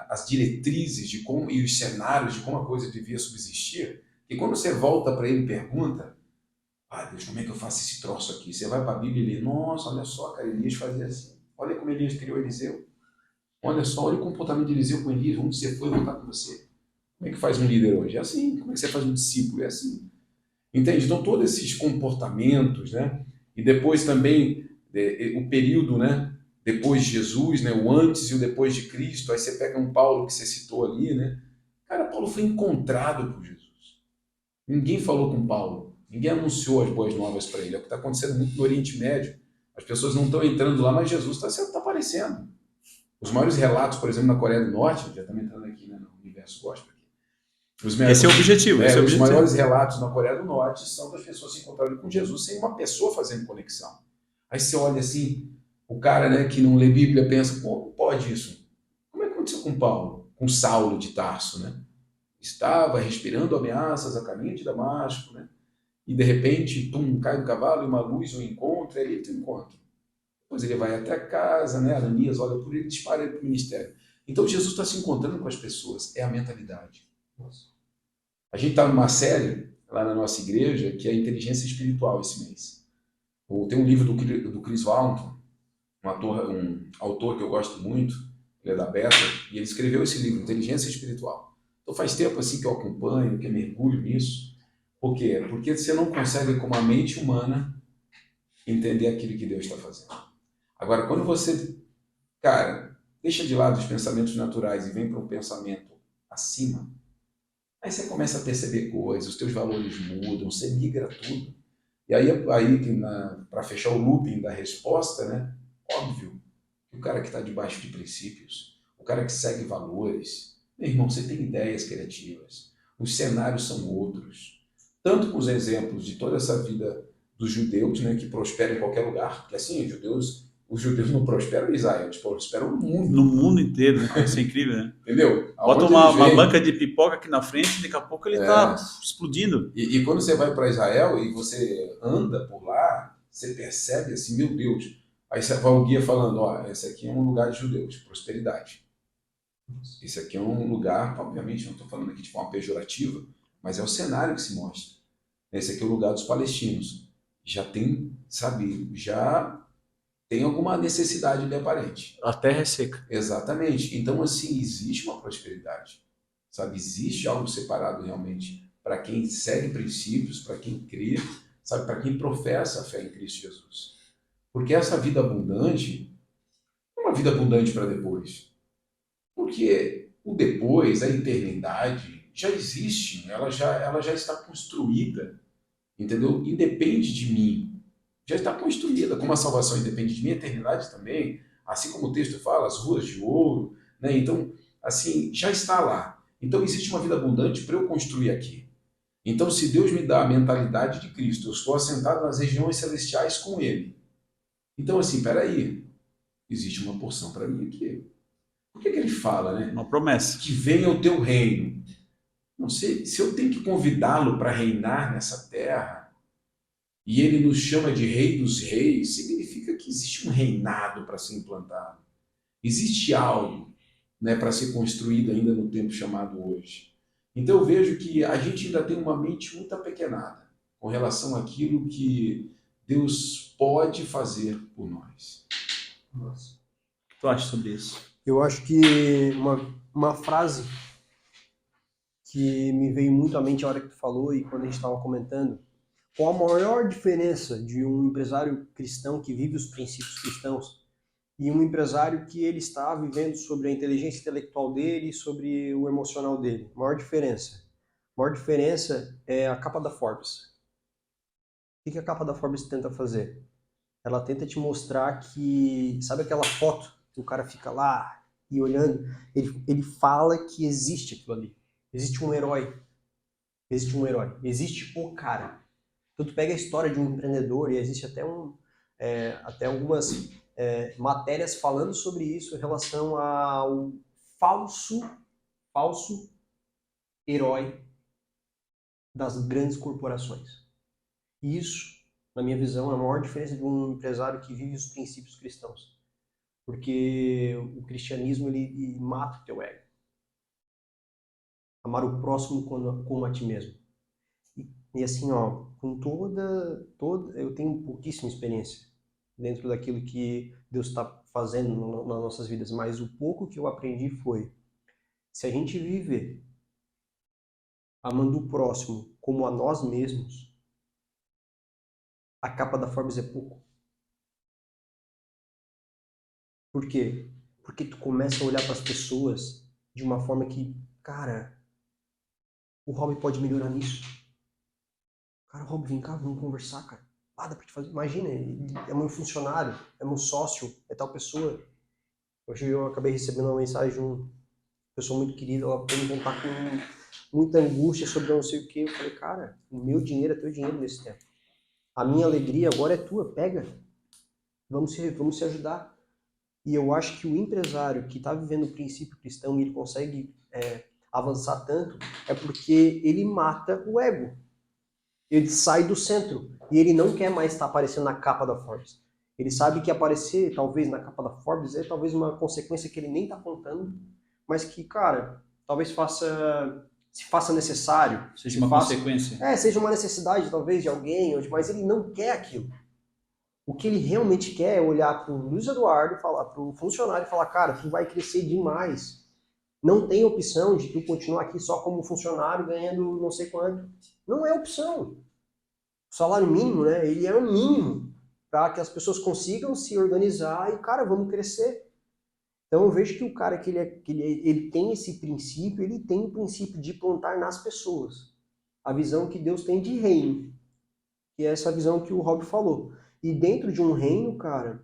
as diretrizes de como e os cenários de como a coisa devia subsistir, que quando você volta para ele e pergunta, Deus, como é que eu faço esse troço aqui? Você vai para a Bíblia e lê, nossa, olha só, cara, Elias fazia assim. Olha como Elias criou Eliseu. Olha só, olha o comportamento de Eliseu com Elias, onde você foi, eu vou estar com você. Como é que faz um líder hoje? É assim. Como é que você faz um discípulo? É assim. Entende? Então, todos esses comportamentos, né? E depois também o período, né? Depois de Jesus, né? O antes e o depois de Cristo. Aí você pega um Paulo que você citou ali, né? Cara, Paulo foi encontrado por Jesus. Ninguém falou com Paulo. Ninguém anunciou as boas novas para ele. É o que está acontecendo muito no Oriente Médio. As pessoas não estão entrando lá, mas Jesus está aparecendo. Os maiores relatos, por exemplo, na Coreia do Norte, já estamos entrando aqui, né, no universo gospel. Esse é o objetivo. Os maiores relatos na Coreia do Norte são das pessoas se encontrarem com Jesus sem uma pessoa fazendo conexão. Aí você olha assim, o cara, né, que não lê Bíblia pensa, pô, pode isso? Como é que aconteceu com Paulo? Com Saulo de Tarso, né? estava respirando ameaças a caminho de Damasco, né? E de repente, pum, cai do cavalo e uma luz o encontra, e ele tem um encontro. Depois ele vai até casa, né? Ananias olha por ele e dispara ele para o ministério. Então Jesus está se encontrando com as pessoas, é a mentalidade. A gente está numa série lá na nossa igreja que é a inteligência espiritual esse mês. Tem um livro do Chris Walton, um autor que eu gosto muito, ele é da Beta, e ele escreveu esse livro, Inteligência Espiritual. Então faz tempo assim que eu acompanho, que eu mergulho nisso. Por quê? Porque você não consegue, com a mente humana, entender aquilo que Deus está fazendo. Agora, quando você, cara, deixa de lado os pensamentos naturais e vem para um pensamento acima, aí você começa a perceber coisas, os teus valores mudam, você migra tudo. E aí para fechar o looping da resposta, né? Óbvio que o cara que está debaixo de princípios, o cara que segue valores, meu irmão, você tem ideias criativas, os cenários são outros. Tanto com os exemplos de toda essa vida dos judeus, né, que prosperam em qualquer lugar, porque assim, os judeus não prosperam em Israel, eles prosperam no mundo. No mundo inteiro, né? Isso é incrível, né? Entendeu? Bota uma banca de pipoca aqui na frente e daqui a pouco ele está explodindo. E quando você vai para Israel e você anda por lá, você percebe assim, meu Deus. Aí você vai o guia falando, ó, esse aqui é um lugar de judeus, prosperidade. Esse aqui é um lugar, obviamente não estou falando aqui de forma pejorativa, mas é o cenário que se mostra. Esse aqui é o lugar dos palestinos. Já tem, sabe, já tem alguma necessidade ali aparente. A terra é seca. Exatamente. Então, assim, existe uma prosperidade. Sabe, existe algo separado realmente para quem segue princípios, para quem crê, sabe, para quem professa a fé em Cristo Jesus. Porque essa vida abundante não é uma vida abundante para depois. Porque o depois, a eternidade, já existe, ela já está construída, entendeu? Independe de mim, já está construída. Como a salvação independe de mim, a eternidade também, assim como o texto fala, as ruas de ouro, né? Então, assim, já está lá. Então, existe uma vida abundante para eu construir aqui. Então, se Deus me dá a mentalidade de Cristo, eu estou assentado nas regiões celestiais com Ele. Então, assim, peraí, existe uma porção para mim aqui. Por que ele fala, né? Uma promessa. Que venha o teu reino. Não sei, se eu tenho que convidá-lo para reinar nessa terra, e ele nos chama de Rei dos Reis, significa que existe um reinado para ser implantado. Existe algo, né, para ser construído ainda no tempo chamado hoje. Então eu vejo que a gente ainda tem uma mente muito apequenada com relação àquilo que Deus pode fazer por nós. Nossa. O que tu acha sobre isso? Eu acho que uma frase que me veio muito à mente a hora que tu falou e quando a gente estava comentando, qual a maior diferença de um empresário cristão que vive os princípios cristãos e um empresário que ele está vivendo sobre a inteligência intelectual dele e sobre o emocional dele? A maior diferença é a capa da Forbes. O que a capa da Forbes tenta fazer? Ela tenta te mostrar que, sabe aquela foto que o cara fica lá e olhando? Ele fala que existe aquilo ali. Existe um herói. Existe um herói. Existe o cara. Então tu pega a história de um empreendedor e existe até algumas matérias falando sobre isso em relação ao falso herói das grandes corporações. Isso, na minha visão, é a maior diferença de um empresário que vive os princípios cristãos. Porque o cristianismo, ele mata o teu ego. Amar o próximo como a ti mesmo. E assim, ó, com toda eu tenho pouquíssima experiência dentro daquilo que Deus está fazendo nas nossas vidas, mas o pouco que eu aprendi foi, se a gente viver amando o próximo como a nós mesmos, a capa da Forbes é pouco. Por quê? Porque tu começa a olhar para as pessoas de uma forma que, cara, o Rob pode melhorar nisso. Cara, Rob, vem cá, vamos conversar, cara. Ah, dá pra te fazer. Imagina, é meu funcionário, é meu sócio, é tal pessoa. Hoje eu acabei recebendo uma mensagem de uma pessoa muito querida, ela foi me contar com muita angústia sobre não sei o que. Eu falei, cara, o meu dinheiro é teu dinheiro nesse tempo. A minha alegria agora é tua, pega. Vamos se ajudar. E eu acho que o empresário que está vivendo o princípio cristão e ele consegue avançar tanto, é porque ele mata o ego. Ele sai do centro e ele não quer mais estar aparecendo na capa da Forbes. Ele sabe que aparecer, talvez, na capa da Forbes é talvez uma consequência que ele nem está contando, mas que, cara, talvez se faça necessário. Seja uma consequência. Seja uma necessidade, talvez, de alguém, mas ele não quer aquilo. O que ele realmente quer é olhar para o Luiz Eduardo, falar para o funcionário e falar, cara, tu vai crescer demais. Não tem opção de tu continuar aqui só como funcionário ganhando não sei quanto. Não é opção. O salário mínimo, né, ele é o mínimo para que as pessoas consigam se organizar e, cara, vamos crescer. Então eu vejo que o cara ele tem esse princípio, ele tem o princípio de plantar nas pessoas. A visão que Deus tem de reino. Que é essa visão que o Rob falou. E dentro de um reino, cara,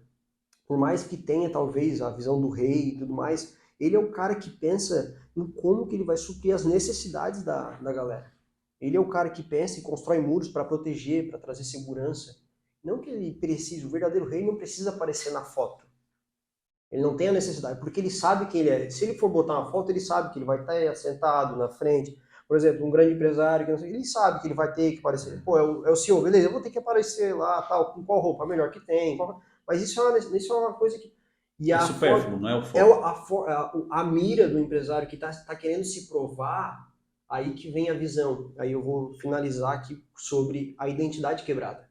por mais que tenha talvez a visão do rei e tudo mais, ele é o cara que pensa em como que ele vai suprir as necessidades da galera. Ele é o cara que pensa e constrói muros para proteger, para trazer segurança. Não que ele precise, o verdadeiro rei não precisa aparecer na foto. Ele não tem a necessidade, porque ele sabe quem ele é. Se ele for botar uma foto, ele sabe que ele vai estar sentado na frente. Por exemplo, um grande empresário, ele sabe que ele vai ter que aparecer. Pô, é o CEO, beleza, eu vou ter que aparecer lá, tal, com qual roupa melhor que tem. Mas isso é uma coisa que... E é supérfluo, não é o foco. A mira do empresário que está querendo se provar, aí que vem a visão. Aí eu vou finalizar aqui sobre a identidade quebrada.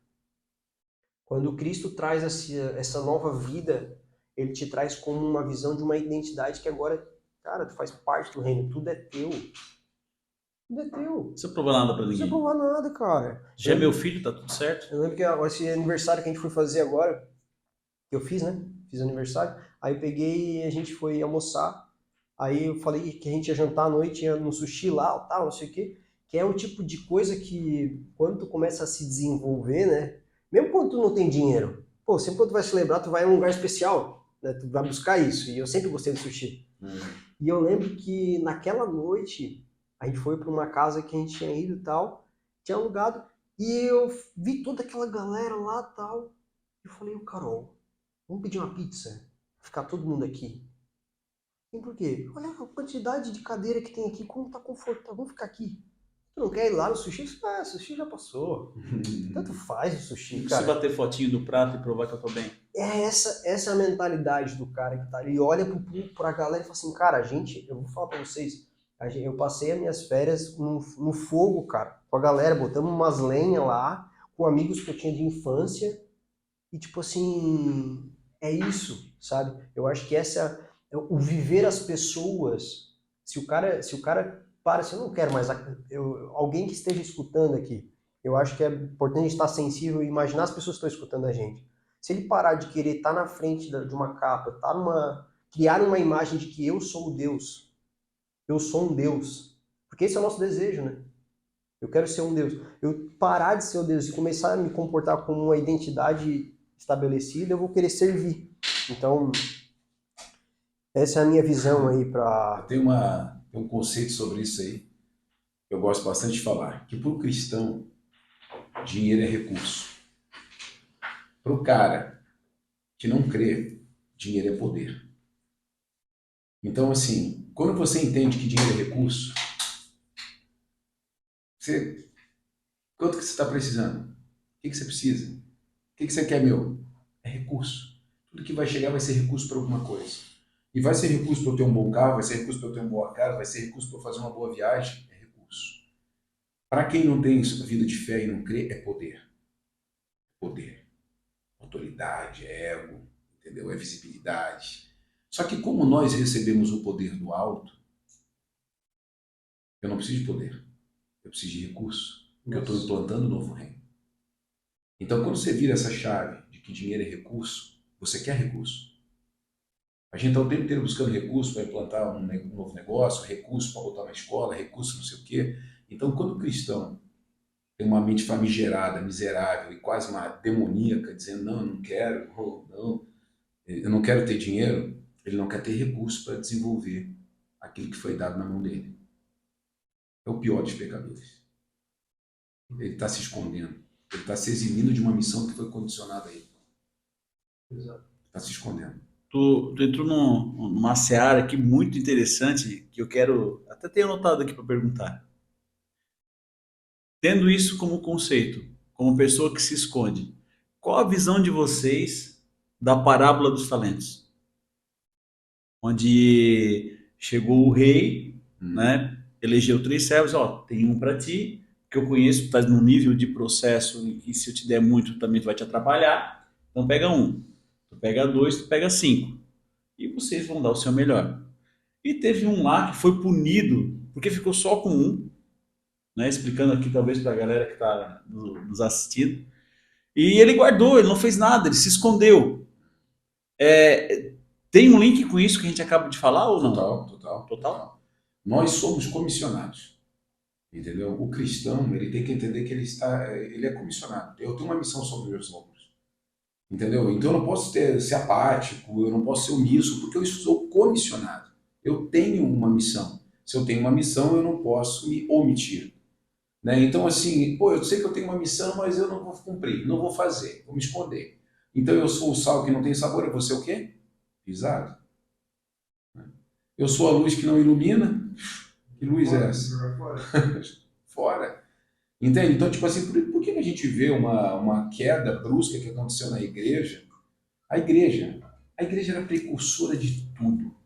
Quando Cristo traz essa nova vida, ele te traz como uma visão de uma identidade que agora, cara, tu faz parte do reino, tudo é teu. Tudo é teu. Não precisa provar nada pra ninguém. Não precisa provar nada, cara. Já é meu filho, tá tudo certo. Eu lembro que esse aniversário que a gente foi fazer agora, que eu fiz, né? Fiz aniversário. Aí eu peguei e a gente foi almoçar. Aí eu falei que a gente ia jantar à noite, ia no sushi lá, tal, não sei o quê. Que é o tipo de coisa que, quando tu começa a se desenvolver, né? Mesmo quando tu não tem dinheiro, pô, sempre quando tu vai celebrar, tu vai em um lugar especial, né? Tu vai buscar isso. E eu sempre gostei do sushi. E eu lembro que naquela noite, a gente foi para uma casa que a gente tinha ido e tal, tinha alugado, e eu vi toda aquela galera lá e tal. Eu falei, Carol, vamos pedir uma pizza? Ficar todo mundo aqui. E por quê? Olha a quantidade de cadeira que tem aqui, como tá confortável, vamos ficar aqui. Tu não quer ir lá no sushi? Ah, sushi já passou. Tanto faz o sushi, cara. Se bater fotinho do prato e provar que eu tô bem. Essa é a mentalidade do cara que tá ali. Olha pra galera e fala assim, cara, eu vou falar pra vocês, eu passei as minhas férias no fogo, cara, com a galera, botamos umas lenhas lá, com amigos que eu tinha de infância, e tipo assim, é isso, sabe? Eu acho que o viver as pessoas, se o cara para, assim, eu não quero mais, alguém que esteja escutando aqui, eu acho que é importante estar sensível e imaginar as pessoas que estão escutando a gente. Se ele parar de querer estar na frente de uma capa, criar uma imagem de que eu sou o Deus, eu sou um Deus, porque esse é o nosso desejo, né? Eu quero ser um Deus. Eu parar de ser o Deus e começar a me comportar como uma identidade estabelecida, eu vou querer servir. Então, essa é a minha visão aí para... Tem um conceito sobre isso aí, que eu gosto bastante de falar, que para o cristão, dinheiro é recurso. Para o cara que não crê, dinheiro é poder. Então, assim, quando você entende que dinheiro é recurso, quanto que você está precisando? O que você precisa? O que você quer, meu? É recurso. Tudo que vai chegar vai ser recurso para alguma coisa. E vai ser recurso para eu ter um bom carro, vai ser recurso para eu ter uma boa casa, vai ser recurso para eu fazer uma boa viagem. É recurso. Para quem não tem vida de fé e não crê, é poder. Poder. Autoridade, é ego, entendeu? É visibilidade. Só que como nós recebemos o poder do alto, eu não preciso de poder. Eu preciso de recurso. Porque eu estou implantando um novo reino. Então, quando você vira essa chave de que dinheiro é recurso, você quer recurso. A gente está o tempo inteiro buscando recurso para implantar um novo negócio, recurso para botar uma escola, recurso não sei o quê. Então, quando o cristão tem uma mente famigerada, miserável e quase uma demoníaca, dizendo, não, eu não quero, não, eu não quero ter dinheiro, ele não quer ter recurso para desenvolver aquilo que foi dado na mão dele. É o pior dos pecadores. Ele está se escondendo. Ele está se eximindo de uma missão que foi condicionada a ele. Exato. Está se escondendo. Tu entrou numa seara aqui muito interessante que eu quero, até ter anotado aqui para perguntar. Tendo isso como conceito, como pessoa que se esconde, qual a visão de vocês da parábola dos talentos? Onde chegou o rei, né, elegeu 3 servos, ó, tem um para ti, que eu conheço, tá no nível de processo em que se eu te der muito também tu vai te atrapalhar, então pega um, tu pega 2, tu pega 5, e vocês vão dar o seu melhor. E teve um lá que foi punido, porque ficou só com um, né, explicando aqui talvez para a galera que está nos assistindo, e ele guardou, ele não fez nada, ele se escondeu. Tem um link com isso que a gente acaba de falar ou não? Total. Nós somos comissionados, entendeu? O cristão, ele tem que entender que ele é comissionado. Eu tenho uma missão sobre meus ombros, entendeu? Então eu não posso ser apático, eu não posso ser omisso, porque eu sou comissionado. Eu tenho uma missão. Se eu tenho uma missão, eu não posso me omitir, né? Então assim, eu sei que eu tenho uma missão, mas eu não vou cumprir, não vou fazer, vou me esconder. Então eu sou o sal que não tem sabor, eu vou ser o quê? Pisado. Eu sou a luz que não ilumina. Que luz é essa? Fora. Entende? Então, tipo assim, por que a gente vê uma queda brusca que aconteceu na igreja? A igreja era precursora de tudo.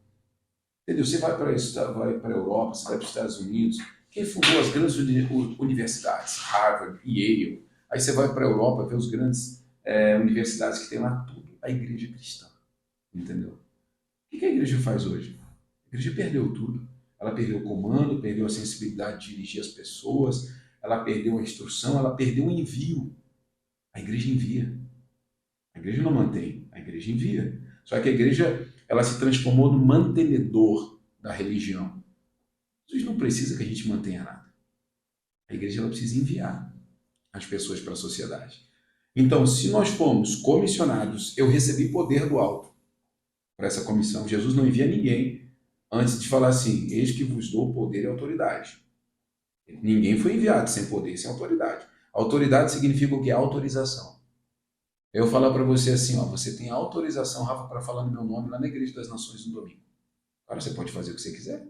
Entendeu? Você vai para a Europa, você vai para os Estados Unidos. Quem fundou as grandes universidades? Harvard, Yale. Aí você vai para a Europa ver os grandes universidades que tem lá tudo. A igreja cristã. Entendeu? O que a igreja faz hoje? A igreja perdeu tudo. Ela perdeu o comando, perdeu a sensibilidade de dirigir as pessoas, ela perdeu a instrução, ela perdeu o envio. A igreja envia. A igreja não mantém, a igreja envia. Só que a igreja, ela se transformou no mantenedor da religião. Jesus não precisa que a gente mantenha nada. A igreja ela precisa enviar as pessoas para a sociedade. Então, se nós fomos comissionados, eu recebi poder do alto para essa comissão. Jesus não envia ninguém antes de falar assim, eis que vos dou poder e autoridade. Ninguém foi enviado sem poder e sem autoridade. Autoridade significa o que? Autorização. Eu falar para você assim, ó, você tem autorização, Rafa, para falar no meu nome lá na Igreja das Nações no domingo. Agora você pode fazer o que você quiser,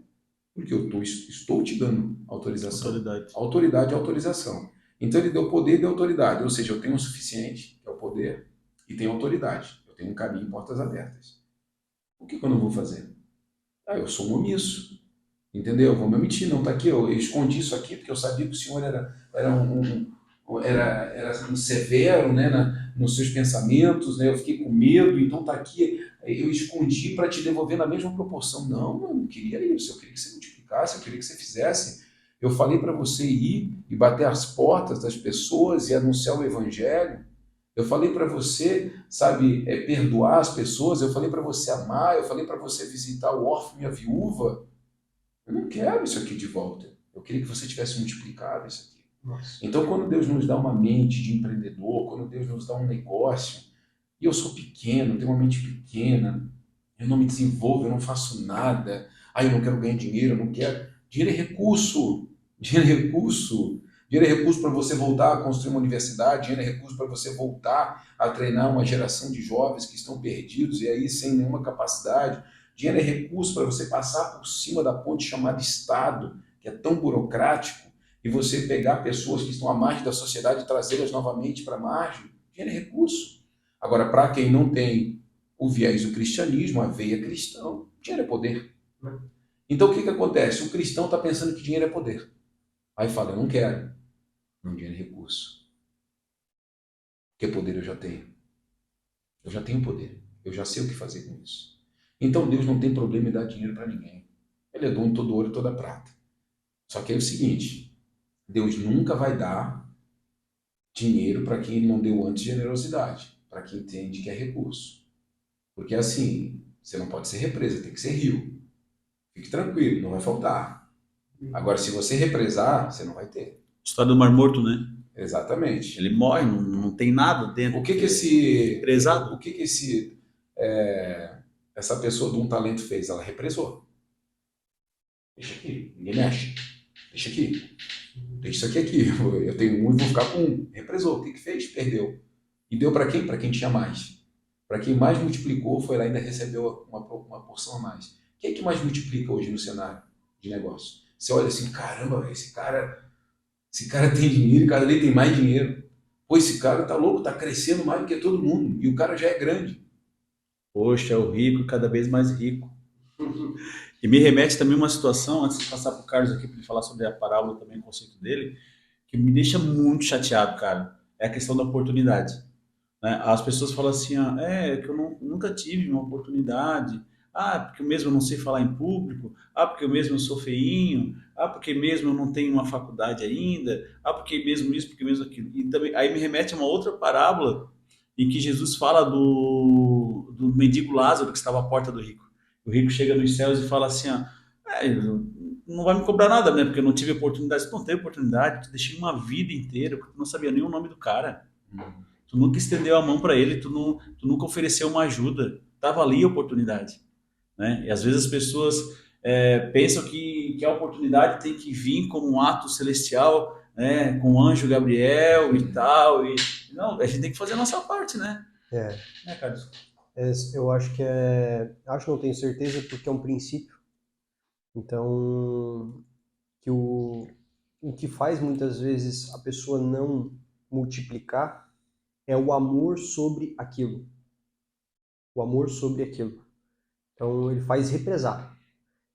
porque eu estou te dando autorização. Autoridade e autorização. Então ele deu poder e deu autoridade, ou seja, eu tenho o suficiente, que é o poder, e tenho autoridade. Eu tenho um caminho, portas abertas. O que eu não vou fazer? Eu sou um omisso, entendeu? Eu vou me omitir, não está aqui. Eu escondi isso aqui porque eu sabia que o Senhor era um severo, né, nos seus pensamentos, né? Eu fiquei com medo, então está aqui. Eu escondi para te devolver na mesma proporção. Não, eu não queria isso. Eu queria que você multiplicasse, eu queria que você fizesse. Eu falei para você ir e bater as portas das pessoas e anunciar o evangelho. Eu falei para você, sabe, perdoar as pessoas, eu falei para você amar, eu falei para você visitar o órfão e a viúva. Eu não quero isso aqui de volta. Eu queria que você tivesse multiplicado isso aqui. Nossa. Então, quando Deus nos dá uma mente de empreendedor, quando Deus nos dá um negócio, e eu sou pequeno, tenho uma mente pequena, eu não me desenvolvo, eu não faço nada, eu não quero ganhar dinheiro, eu não quero. Dinheiro é recurso. Dinheiro é recurso. Dinheiro é recurso para você voltar a construir uma universidade, dinheiro é recurso para você voltar a treinar uma geração de jovens que estão perdidos e aí sem nenhuma capacidade. Dinheiro é recurso para você passar por cima da ponte chamada Estado, que é tão burocrático, e você pegar pessoas que estão à margem da sociedade e trazê-las novamente para a margem. Dinheiro é recurso. Agora, para quem não tem o viés do cristianismo, a veia cristão, dinheiro é poder. Então, o que acontece? O cristão está pensando que dinheiro é poder. Aí fala, eu não quero. Não, dinheiro é recurso. Porque poder eu já tenho. Eu já tenho poder. Eu já sei o que fazer com isso. Então Deus não tem problema em dar dinheiro para ninguém. Ele é dono de todo ouro e toda prata. Só que é o seguinte, Deus nunca vai dar dinheiro para quem não deu antes generosidade, para quem entende que é recurso. Porque assim, você não pode ser represa, tem que ser rio. Fique tranquilo, não vai faltar. Agora, se você represar, você não vai ter. História do Mar Morto, né? Exatamente. Ele morre, não tem nada dentro. O que esse represado? O que essa pessoa de um talento fez? Ela represou. Deixa aqui, ninguém mexe. Deixa aqui. Deixa isso aqui. Eu tenho um e vou ficar com um. Represou. O que fez? Perdeu. E deu para quem? Para quem tinha mais. Para quem mais multiplicou, foi lá e ainda recebeu uma porção a mais. Quem é que mais multiplica hoje no cenário de negócio? Você olha assim, caramba, esse cara tem dinheiro, cada vez tem mais dinheiro. Pô, esse cara tá louco, tá crescendo mais do que todo mundo. E o cara já é grande. Poxa, o rico cada vez mais rico. E me remete também uma situação, antes de passar para o Carlos aqui para ele falar sobre a parábola também, o conceito dele, que me deixa muito chateado, cara. É a questão da oportunidade. Né? As pessoas falam assim, que eu nunca tive uma oportunidade, porque eu mesmo não sei falar em público, porque eu mesmo sou feinho, porque mesmo eu não tenho uma faculdade ainda, porque mesmo isso, porque mesmo aquilo. E também, aí me remete a uma outra parábola em que Jesus fala do mendigo Lázaro que estava à porta do rico. O rico chega nos céus e fala assim, não vai me cobrar nada, né? Porque eu não tive oportunidade. Você não teve oportunidade, te deixei uma vida inteira, porque tu não sabia nem o nome do cara. Tu nunca estendeu a mão para ele, tu nunca ofereceu uma ajuda. Tava ali a oportunidade, né? E às vezes as pessoas pensam que a oportunidade tem que vir como um ato celestial, né? Com o anjo Gabriel e tal. Não, a gente tem que fazer a nossa parte, né? Né, Carlos? Eu acho que não tenho certeza, porque é um princípio. Então, o que faz muitas vezes a pessoa não multiplicar é o amor sobre aquilo. O amor sobre aquilo. Então, ele faz represar.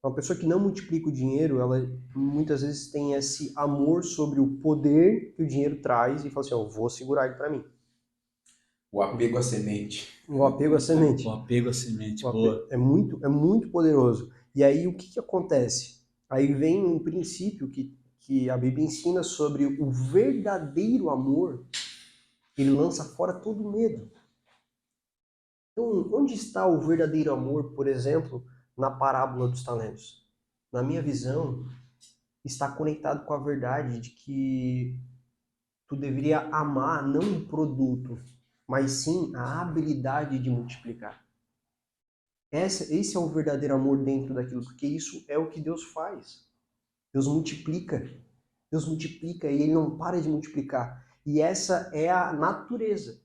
Uma pessoa que não multiplica o dinheiro, ela muitas vezes tem esse amor sobre o poder que o dinheiro traz e fala assim, eu vou segurar ele para mim. O apego à semente. O apego à semente. O apego à semente, boa. É muito poderoso. E aí, o que acontece? Aí vem um princípio que a Bíblia ensina sobre o verdadeiro amor. Ele lança fora todo medo. Então, onde está o verdadeiro amor, por exemplo, na parábola dos talentos? Na minha visão, está conectado com a verdade de que tu deveria amar não o produto, mas sim a habilidade de multiplicar. Esse é o verdadeiro amor dentro daquilo, porque isso é o que Deus faz. Deus multiplica e Ele não para de multiplicar. E essa é a natureza.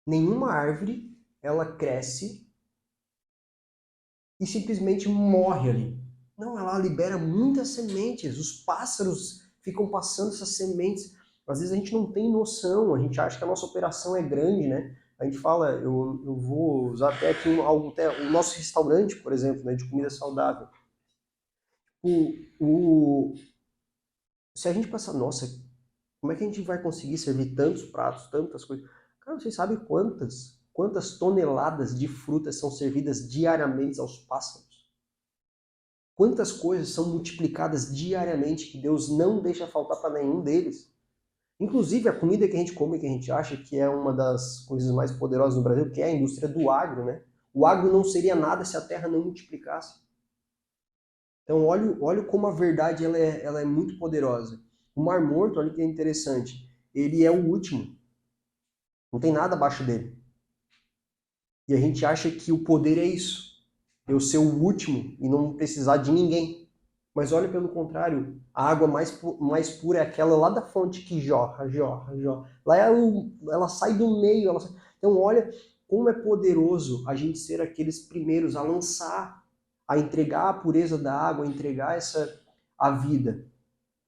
Nenhuma árvore, ela cresce e simplesmente morre ali. Não, ela libera muitas sementes. Os pássaros ficam passando essas sementes. Às vezes a gente não tem noção, a gente acha que a nossa operação é grande, né? A gente fala, eu vou usar até aqui o nosso restaurante, por exemplo, né, de comida saudável. Se a gente pensar, nossa, como é que a gente vai conseguir servir tantos pratos, tantas coisas? Cara, vocês sabem quantas toneladas de frutas são servidas diariamente aos pássaros? Quantas coisas são multiplicadas diariamente que Deus não deixa faltar para nenhum deles? Inclusive a comida que a gente come, que a gente acha que é uma das coisas mais poderosas no Brasil, que é a indústria do agro, né? O agro não seria nada se a terra não multiplicasse. Então olha como a verdade ela é muito poderosa. O Mar Morto, olha que é interessante, ele é o último. Não tem nada abaixo dele. E a gente acha que o poder é isso. Eu ser o último e não precisar de ninguém. Mas olha pelo contrário, a água mais pura é aquela lá da fonte que jorra. Lá ela sai do meio. Então olha como é poderoso a gente ser aqueles primeiros a lançar, a entregar a pureza da água, a entregar a vida.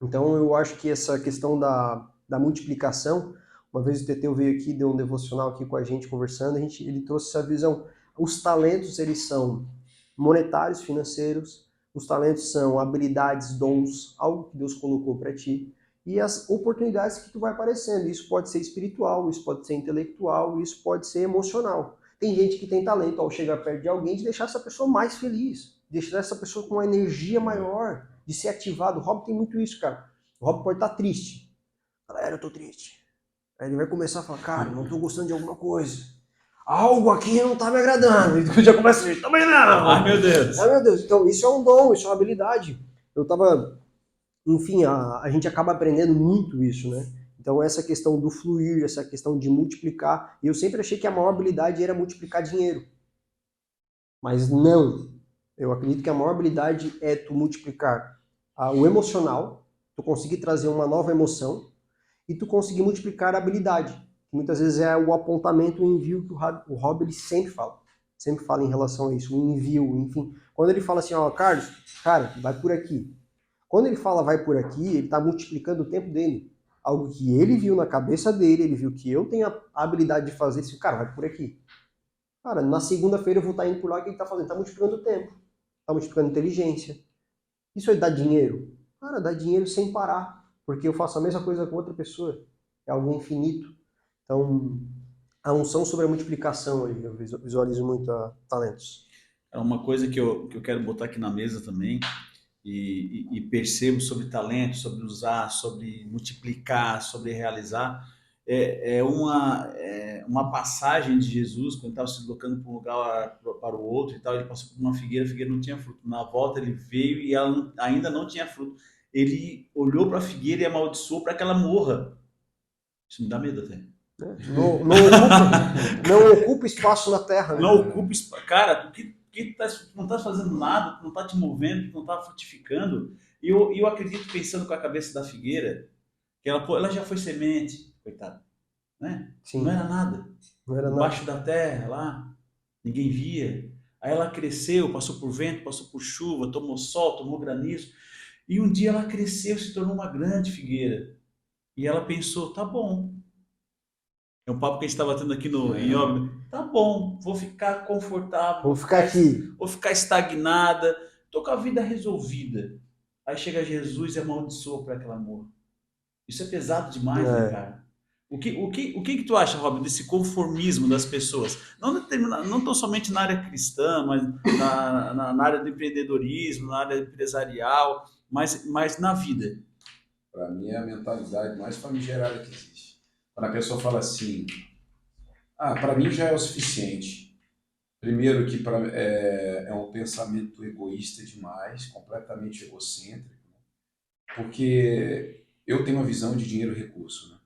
Então eu acho que essa questão da multiplicação, uma vez o Teteu veio aqui, deu um devocional aqui com a gente conversando, ele trouxe essa visão. Os talentos, eles são monetários, financeiros. Os talentos são habilidades, dons, algo que Deus colocou para ti. E as oportunidades que tu vai aparecendo. Isso pode ser espiritual, isso pode ser intelectual, isso pode ser emocional. Tem gente que tem talento ao chegar perto de alguém de deixar essa pessoa mais feliz, deixar essa pessoa com uma energia maior, de ser ativado. O Rob tem muito isso, cara. O Rob pode estar triste. Galera, eu tô triste. Aí ele vai começar a falar, cara, não tô gostando de alguma coisa. Algo aqui não tá me agradando. E tu já começa a dizer, também não. Ai, meu Deus. Ai, meu Deus. Então, isso é um dom, isso é uma habilidade. Enfim, a gente acaba aprendendo muito isso, né? Então, essa questão do fluir, essa questão de multiplicar. E eu sempre achei que a maior habilidade era multiplicar dinheiro. Mas não. Eu acredito que a maior habilidade é tu multiplicar o emocional, tu conseguir trazer uma nova emoção e tu conseguir multiplicar a habilidade. muitas vezes é o apontamento, o envio que o Rob ele sempre fala em relação a isso, o envio, enfim. Quando ele fala assim, ó, Carlos, cara, vai por aqui. Quando ele fala vai por aqui, ele está multiplicando o tempo dele. Algo que ele viu na cabeça dele, ele viu que eu tenho a habilidade de fazer isso, cara, vai por aqui. Cara, na segunda-feira eu vou estar indo por lá, o que ele está fazendo? Está multiplicando o tempo, está multiplicando inteligência. Isso aí dá dinheiro? Cara, dá dinheiro sem parar, porque eu faço a mesma coisa com outra pessoa. É algo infinito. Então, a unção sobre a multiplicação, eu visualizo muito talentos. É uma coisa que eu quero botar aqui na mesa também, e percebo sobre talento, sobre usar, sobre multiplicar, sobre realizar, é uma passagem de Jesus, quando estava se deslocando para um lugar para o outro e tal, ele passou por uma figueira, a figueira não tinha fruto. Na volta ele veio e ela ainda não tinha fruto. Ele olhou para a figueira e amaldiçoou para que ela morra. Isso me dá medo até. Não ocupa espaço na terra. Né? Não ocupa espaço. Cara, porque não está fazendo nada, não está te movendo, não está frutificando. E eu acredito, pensando com a cabeça da figueira, que ela já foi semente, coitada. Né? Não era nada. Não era Embaixo nada. da terra, lá, ninguém via. Aí ela cresceu, passou por vento, passou por chuva, tomou sol, tomou granizo. E um dia ela cresceu, se tornou uma grande figueira. E ela pensou, tá bom. É um papo que a gente estava tendo aqui em Óbidos. Tá bom, vou ficar confortável. Vou ficar aqui. Vou ficar estagnada. Tô com a vida resolvida. Aí chega Jesus e amaldiçoa para que ela morra. Isso é pesado demais, né, cara? O que tu acha, Rob, desse conformismo das pessoas? Não tão somente na área cristã, mas na área do empreendedorismo, na área empresarial, mas na vida. Para mim é a mentalidade mais famigerada que existe. Quando a pessoa fala assim, para mim já é o suficiente. Primeiro que é um pensamento egoísta demais, completamente egocêntrico, né? Porque eu tenho uma visão de dinheiro e recurso, né?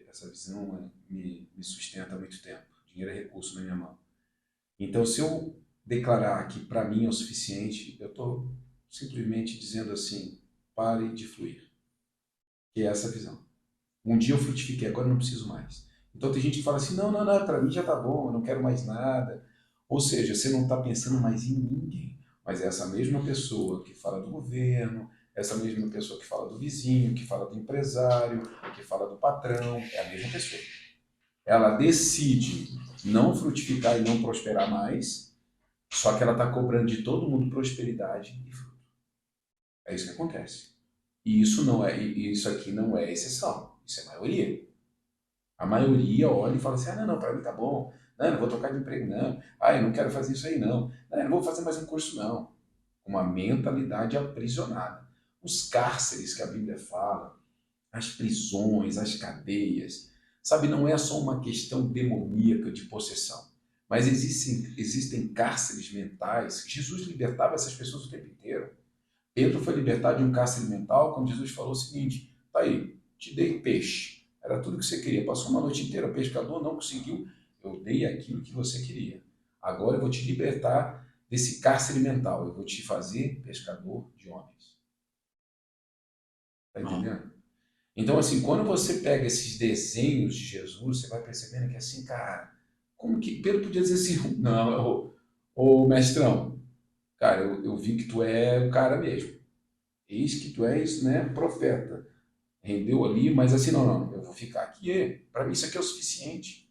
Essa visão me sustenta há muito tempo. Dinheiro é recurso na minha mão. Então, se eu declarar que para mim é o suficiente, eu estou simplesmente dizendo assim, pare de fluir. Que é essa visão. Um dia eu frutifiquei, agora eu não preciso mais. Então tem gente que fala assim, não, para mim já tá bom, eu não quero mais nada. Ou seja, você não está pensando mais em ninguém, mas é essa mesma pessoa que fala do governo, essa mesma pessoa que fala do vizinho, que fala do empresário, que fala do patrão, é a mesma pessoa. Ela decide não frutificar e não prosperar mais, só que ela está cobrando de todo mundo prosperidade e fruto. É isso que acontece. E isso aqui não é exceção, isso é maioria. A maioria olha e fala assim, não, para mim tá bom, não vou trocar de emprego não, eu não quero fazer isso aí não vou fazer mais um curso não. Uma mentalidade aprisionada. Os cárceres que a Bíblia fala, as prisões, as cadeias, sabe, não é só uma questão demoníaca de possessão, mas existem cárceres mentais. Jesus libertava essas pessoas o tempo inteiro. Pedro foi libertado de um cárcere mental quando Jesus falou o seguinte, tá aí, te dei peixe, era tudo que você queria, passou uma noite inteira pescador, não conseguiu, eu dei aquilo que você queria. Agora eu vou te libertar desse cárcere mental, eu vou te fazer pescador de homens. Tá entendendo? Então, assim, quando você pega esses desenhos de Jesus, você vai percebendo que assim, cara, como que Pedro podia dizer assim, não, ô mestrão, cara, eu vi que tu é o cara mesmo. Eis que tu és, né, profeta. Rendeu ali, mas assim, não, eu vou ficar aqui, para mim isso aqui é o suficiente.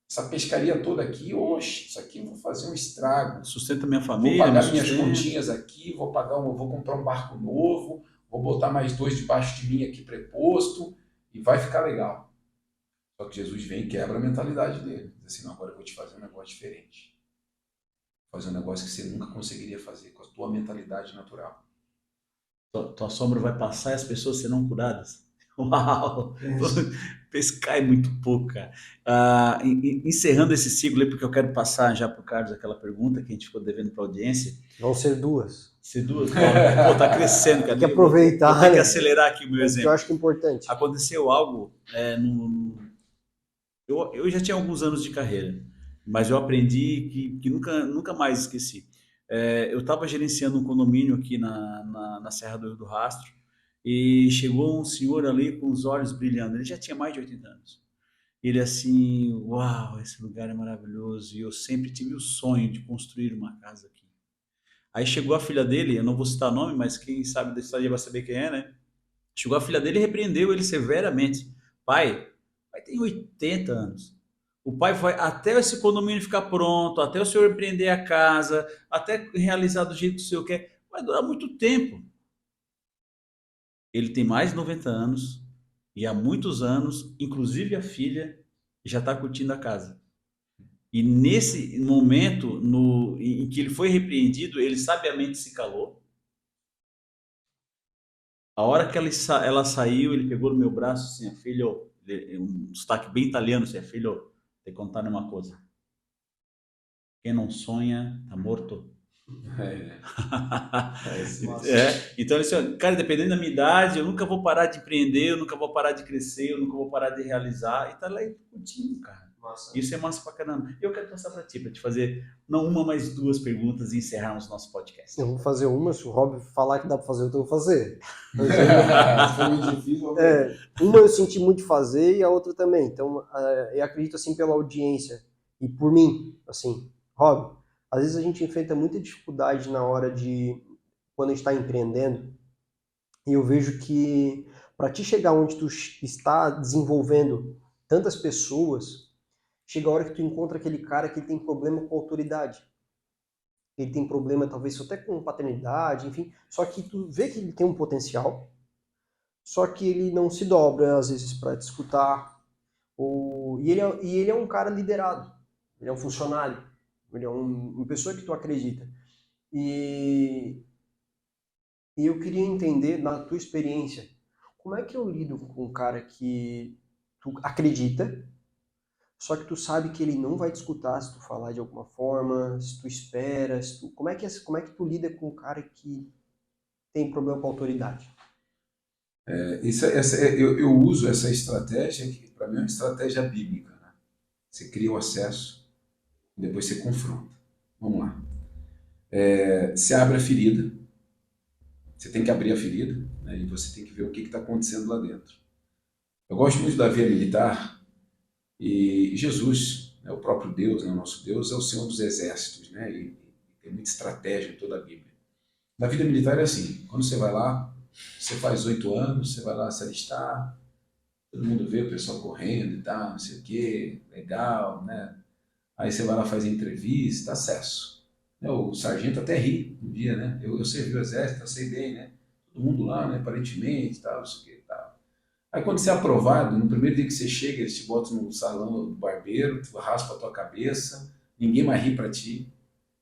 Essa pescaria toda aqui, oxe, isso aqui eu vou fazer um estrago. Sustenta minha família, vou pagar minhas continhas aqui, vou comprar um barco novo, vou botar mais 2 debaixo de mim aqui preposto, e vai ficar legal. Só que Jesus vem e quebra a mentalidade dele. Diz assim, não, agora eu vou te fazer um negócio diferente. Vou fazer um negócio que você nunca conseguiria fazer com a tua mentalidade natural. Tua sombra vai passar e as pessoas serão curadas. Uau! Pescar é muito pouco, cara. Encerrando esse ciclo aí, porque eu quero passar já para o Carlos aquela pergunta que a gente ficou devendo para a audiência. Vão ser 2. Ser 2? Pô, tá crescendo, cara. Tem que aproveitar. Vou ter que acelerar aqui o meu exemplo. Eu acho que é importante. Aconteceu algo eu já tinha alguns anos de carreira, mas eu aprendi que nunca mais esqueci. Eu estava gerenciando um condomínio aqui na Serra do Rio do Rastro, e chegou um senhor ali com os olhos brilhando. Ele já tinha mais de 80 anos. Ele assim, uau, esse lugar é maravilhoso, e eu sempre tive o sonho de construir uma casa aqui. Aí chegou a filha dele, eu não vou citar nome, mas quem sabe da história vai saber quem é, né? Chegou a filha dele e repreendeu ele severamente. Pai tem 80 anos. O pai vai até esse condomínio ficar pronto, até o senhor empreender a casa, até realizar do jeito que o senhor quer. Vai durar muito tempo. Ele tem mais de 90 anos e há muitos anos, inclusive a filha, já está curtindo a casa. E nesse momento em que ele foi repreendido, ele sabiamente se calou. A hora que ela saiu, ele pegou no meu braço assim, filho, um sotaque bem italiano, assim, filho, te contar uma coisa. Quem não sonha, tá morto. Então, assim, cara, dependendo da minha idade, eu nunca vou parar de empreender, eu nunca vou parar de crescer, eu nunca vou parar de realizar. E tá lá curtindo, cara. Massa. Isso é massa pra caramba. Eu quero passar pra ti, pra te fazer, não uma, mas duas perguntas e encerrarmos nosso podcast. Eu vou fazer uma, se o Rob falar que dá pra fazer, eu vou fazer. Uma eu senti muito fazer e a outra também. Então, eu acredito, assim, pela audiência e por mim, assim, Rob, às vezes a gente enfrenta muita dificuldade na hora de, quando a gente está empreendendo, e eu vejo que para te chegar onde tu está desenvolvendo tantas pessoas, chega a hora que tu encontra aquele cara que tem problema com autoridade. Ele tem problema talvez até com paternidade, enfim, só que tu vê que ele tem um potencial, só que ele não se dobra às vezes para te escutar, e ele é um cara liderado, ele é um funcionário, ele é uma pessoa que tu acredita. E eu queria entender, na tua experiência, como é que eu lido com um cara que tu acredita, só que tu sabe que ele não vai te escutar se tu falar de alguma forma, se tu espera, como é que tu lida com um cara que tem problema com a autoridade? Eu uso essa estratégia, que para mim é uma estratégia bíblica. Né? Você cria o acesso, depois você confronta. Vamos lá. Você abre a ferida, você tem que abrir a ferida, né? E você tem que ver o que está acontecendo lá dentro. Eu gosto muito da via militar, e Jesus, né, o próprio Deus, né, o nosso Deus, é o Senhor dos Exércitos, né? E tem muita estratégia em toda a Bíblia. Na vida militar é assim, quando você vai lá, você faz 8 anos, você vai lá se alistar, todo mundo vê o pessoal correndo e tal, não sei o quê, legal, né? Aí você vai lá fazer entrevista, acesso. O sargento até ri um dia, né? Eu servi o exército, eu sei bem, né? Todo mundo lá, né? Aparentemente, tal, não sei o quê, tal. Aí quando você é aprovado, no primeiro dia que você chega, eles te botam no salão do barbeiro, tu raspa a tua cabeça, ninguém mais ri pra ti,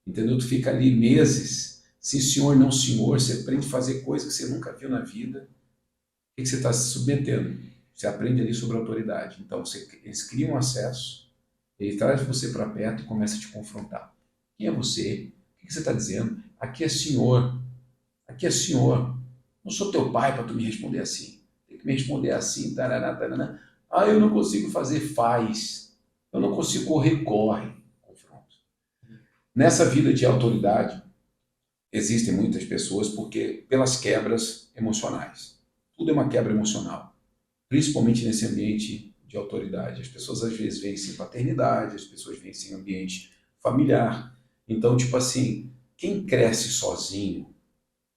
entendeu? Tu fica ali meses, sim senhor, não senhor, você aprende a fazer coisas que você nunca viu na vida. O que você está se submetendo? Você aprende ali sobre a autoridade. Então, eles criam acesso, ele traz você para perto e começa a te confrontar. Quem é você? O que você está dizendo? Aqui é senhor. Aqui é senhor. Não sou teu pai para tu me responder assim. Tem que me responder assim. Tarará, tarará. Ah, eu não consigo fazer, faz. Eu não consigo correr, corre. Confronto. Nessa vida de autoridade, existem muitas pessoas pelas quebras emocionais. Tudo é uma quebra emocional, principalmente nesse ambiente de autoridade. As pessoas às vezes vêm sem paternidade, as pessoas vêm sem ambiente familiar. Então, tipo assim, quem cresce sozinho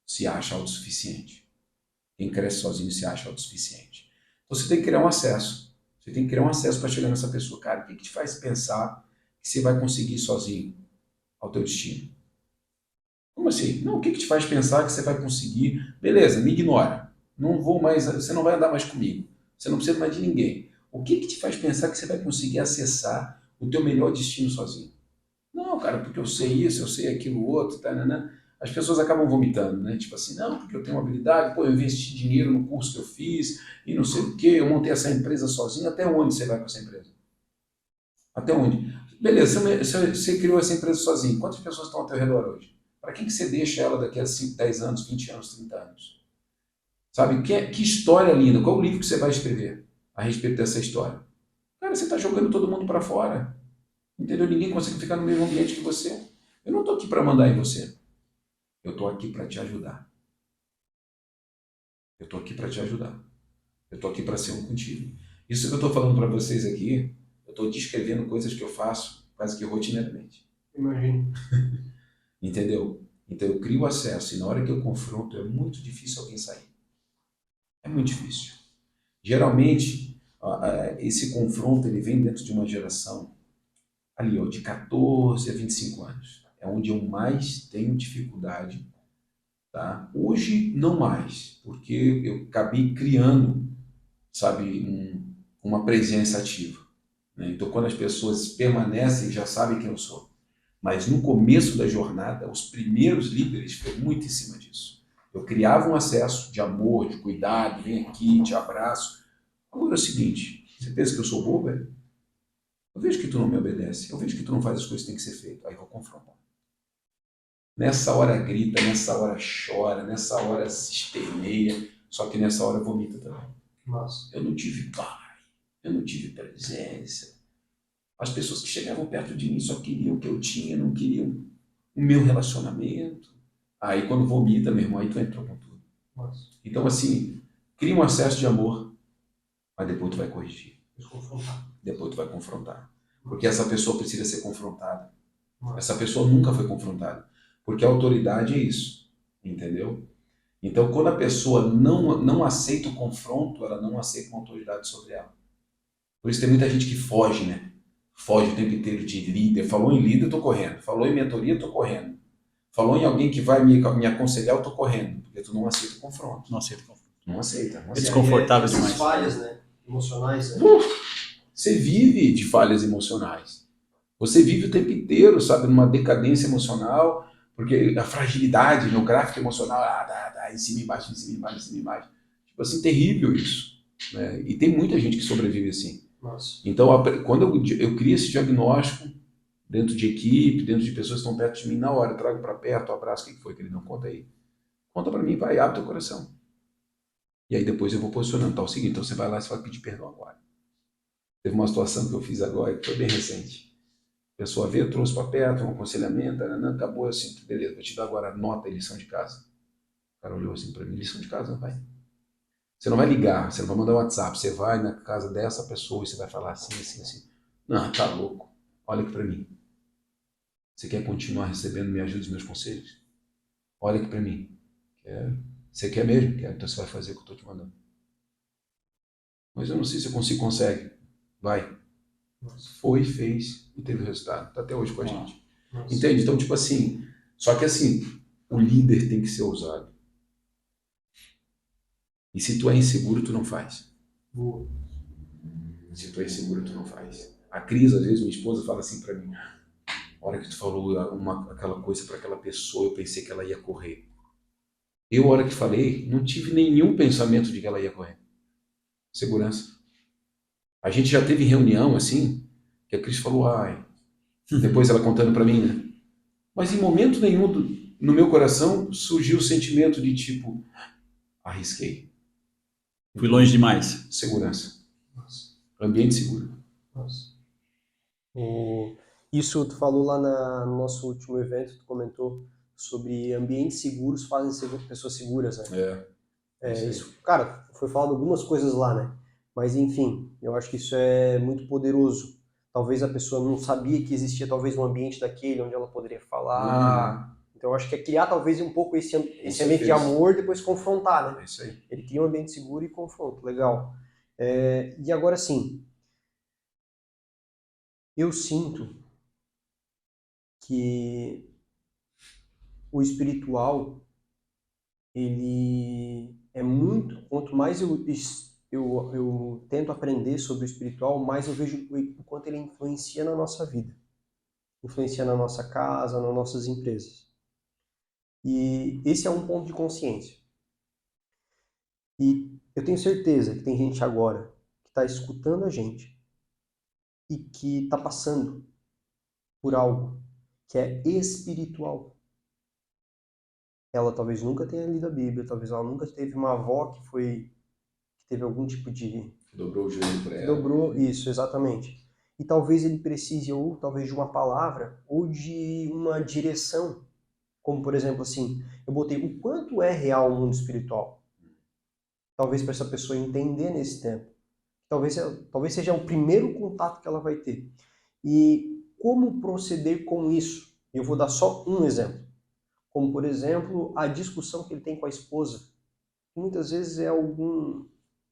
se acha autossuficiente. Quem cresce sozinho se acha autossuficiente. Então, você tem que criar um acesso. Você tem que criar um acesso para chegar nessa pessoa. Cara, o que te faz pensar que você vai conseguir sozinho ao teu destino? Como assim? Não, o que te faz pensar que você vai conseguir? Beleza, me ignora. Não vou mais, você não vai andar mais comigo. Você não precisa mais de ninguém. O que te faz pensar que você vai conseguir acessar o teu melhor destino sozinho? Não, cara, porque eu sei isso, eu sei aquilo outro, tá, né? As pessoas acabam vomitando, né? Tipo assim, não, porque eu tenho uma habilidade, pô, eu investi dinheiro no curso que eu fiz e não sei o quê, eu montei essa empresa sozinho. Até onde você vai com essa empresa? Até onde? Beleza, você criou essa empresa sozinho. Quantas pessoas estão ao teu redor hoje? Para quem que você deixa ela daqui a 5, 10 anos, 20 anos, 30 anos? Sabe? Que história linda. Qual o livro que você vai escrever a respeito dessa história? Cara, você está jogando todo mundo para fora. Entendeu? Ninguém consegue ficar no mesmo ambiente que você. Eu não estou aqui para mandar em você. Eu estou aqui para te ajudar. Eu estou aqui para te ajudar. Eu estou aqui para ser um contigo. Isso que eu estou falando para vocês aqui, eu estou descrevendo coisas que eu faço quase que rotineiramente. Imagino. Entendeu? Então eu crio acesso e na hora que eu confronto é muito difícil alguém sair. É muito difícil. Geralmente, esse confronto ele vem dentro de uma geração ali, ó, de 14 a 25 anos. É onde eu mais tenho dificuldade. Tá? Hoje, não mais, porque eu acabei criando, sabe, uma presença ativa. Né? Então, quando as pessoas permanecem, já sabem quem eu sou. Mas no começo da jornada, os primeiros líderes foi muito em cima disso. Eu criava um acesso de amor, de cuidado, vem aqui, te abraço. Agora é o seguinte, você pensa que eu sou bobo, velho? Eu vejo que tu não me obedece, eu vejo que tu não faz as coisas que tem que ser feito. Aí eu vou confrontar. Nessa hora grita, nessa hora chora, nessa hora se esperneia, só que nessa hora vomita também. Nossa. Eu não tive pai, eu não tive presença. As pessoas que chegavam perto de mim só queriam o que eu tinha, não queriam o meu relacionamento. Aí quando vomita, meu irmão, aí tu entrou com tudo. Nossa. Então assim, cria um acesso de amor, mas depois tu vai corrigir. Depois tu vai confrontar. Porque essa pessoa precisa ser confrontada. Essa pessoa nunca foi confrontada. Porque a autoridade é isso, entendeu? Então, quando a pessoa não aceita o confronto, ela não aceita uma autoridade sobre ela. Por isso tem muita gente que foge, né? Foge o tempo inteiro de líder. Falou em líder, eu tô correndo. Falou em mentoria, eu tô correndo. Falou em alguém que vai me aconselhar, eu tô correndo. Porque tu não aceita o confronto. Não aceita confronto. Não aceita. É desconfortável demais. Essas falhas, né? Emocionais, né? Você vive de falhas emocionais. Você vive o tempo inteiro, sabe, numa decadência emocional, porque a fragilidade no gráfico emocional, dá em cima e embaixo, em cima e embaixo, em cima e embaixo. Tipo assim, terrível isso. Né? E tem muita gente que sobrevive assim. Nossa. Então, quando eu crio esse diagnóstico, dentro de equipe, dentro de pessoas que estão perto de mim, na hora, eu trago para perto, abraço, o que foi, querido? Não, conta aí. Conta para mim, vai, abre teu coração. E aí depois eu vou posicionando. Tá, o seguinte, então você vai lá e você vai pedir perdão agora. Teve uma situação que eu fiz agora, que foi bem recente. A pessoa veio, trouxe para perto, um aconselhamento, acabou assim, beleza, vou te dar agora a nota e lição de casa. O cara olhou assim para mim, lição de casa, não vai. Você não vai ligar, você não vai mandar um WhatsApp, você vai na casa dessa pessoa e você vai falar assim, assim, assim. Não, tá louco. Olha aqui para mim. Você quer continuar recebendo minha ajuda e meus conselhos? Olha aqui para mim. Quero. Você quer mesmo? Quero. Então você vai fazer o que eu estou te mandando. Mas eu não sei se eu consegue. Vai. Foi, fez e teve o resultado. Está até hoje com a gente. Nossa. Entende? Então, tipo assim, só que assim, o líder tem que ser ousado. E se tu é inseguro, tu não faz. Boa. Se tu é inseguro, tu não faz. A Cris, às vezes, minha esposa, fala assim pra mim, a hora que tu falou aquela coisa pra aquela pessoa, eu pensei que ela ia correr. Eu, a hora que falei, não tive nenhum pensamento de que ela ia correr. Segurança. A gente já teve reunião, assim, que a Cris falou, ai, depois ela contando pra mim, né? Mas em momento nenhum no meu coração surgiu o sentimento de tipo, arrisquei. Fui longe demais. Segurança. Nossa. Ambiente seguro. Nossa. Isso tu falou lá no nosso último evento, tu comentou sobre ambientes seguros fazem pessoas seguras, né? Isso, cara, foi falado algumas coisas lá, né? Mas enfim, eu acho que isso é muito poderoso. Talvez a pessoa não sabia que existia talvez um ambiente daquele onde ela poderia falar. Então eu acho que é criar talvez um pouco esse ambiente de amor e depois confrontar, né? É isso aí. Ele cria um ambiente seguro e confronta. Legal. E agora sim, eu sinto que o espiritual, ele é muito, quanto mais eu tento aprender sobre o espiritual, mais eu vejo o quanto ele influencia na nossa vida. Influencia na nossa casa, nas nossas empresas. E esse é um ponto de consciência. E eu tenho certeza que tem gente agora que está escutando a gente e que está passando por algo que é espiritual. Ela talvez nunca tenha lido a Bíblia, talvez ela nunca teve uma avó que teve algum tipo de... Dobrou o joelho para ela. Dobrou, isso, exatamente. E talvez ele precise ou talvez de uma palavra ou de uma direção. Como, por exemplo, assim, eu botei o quanto é real o mundo espiritual. Talvez para essa pessoa entender nesse tempo Talvez seja o primeiro contato que ela vai ter. E como proceder com isso? Eu vou dar só um exemplo. Como, por exemplo, a discussão que ele tem com a esposa. Muitas vezes é algum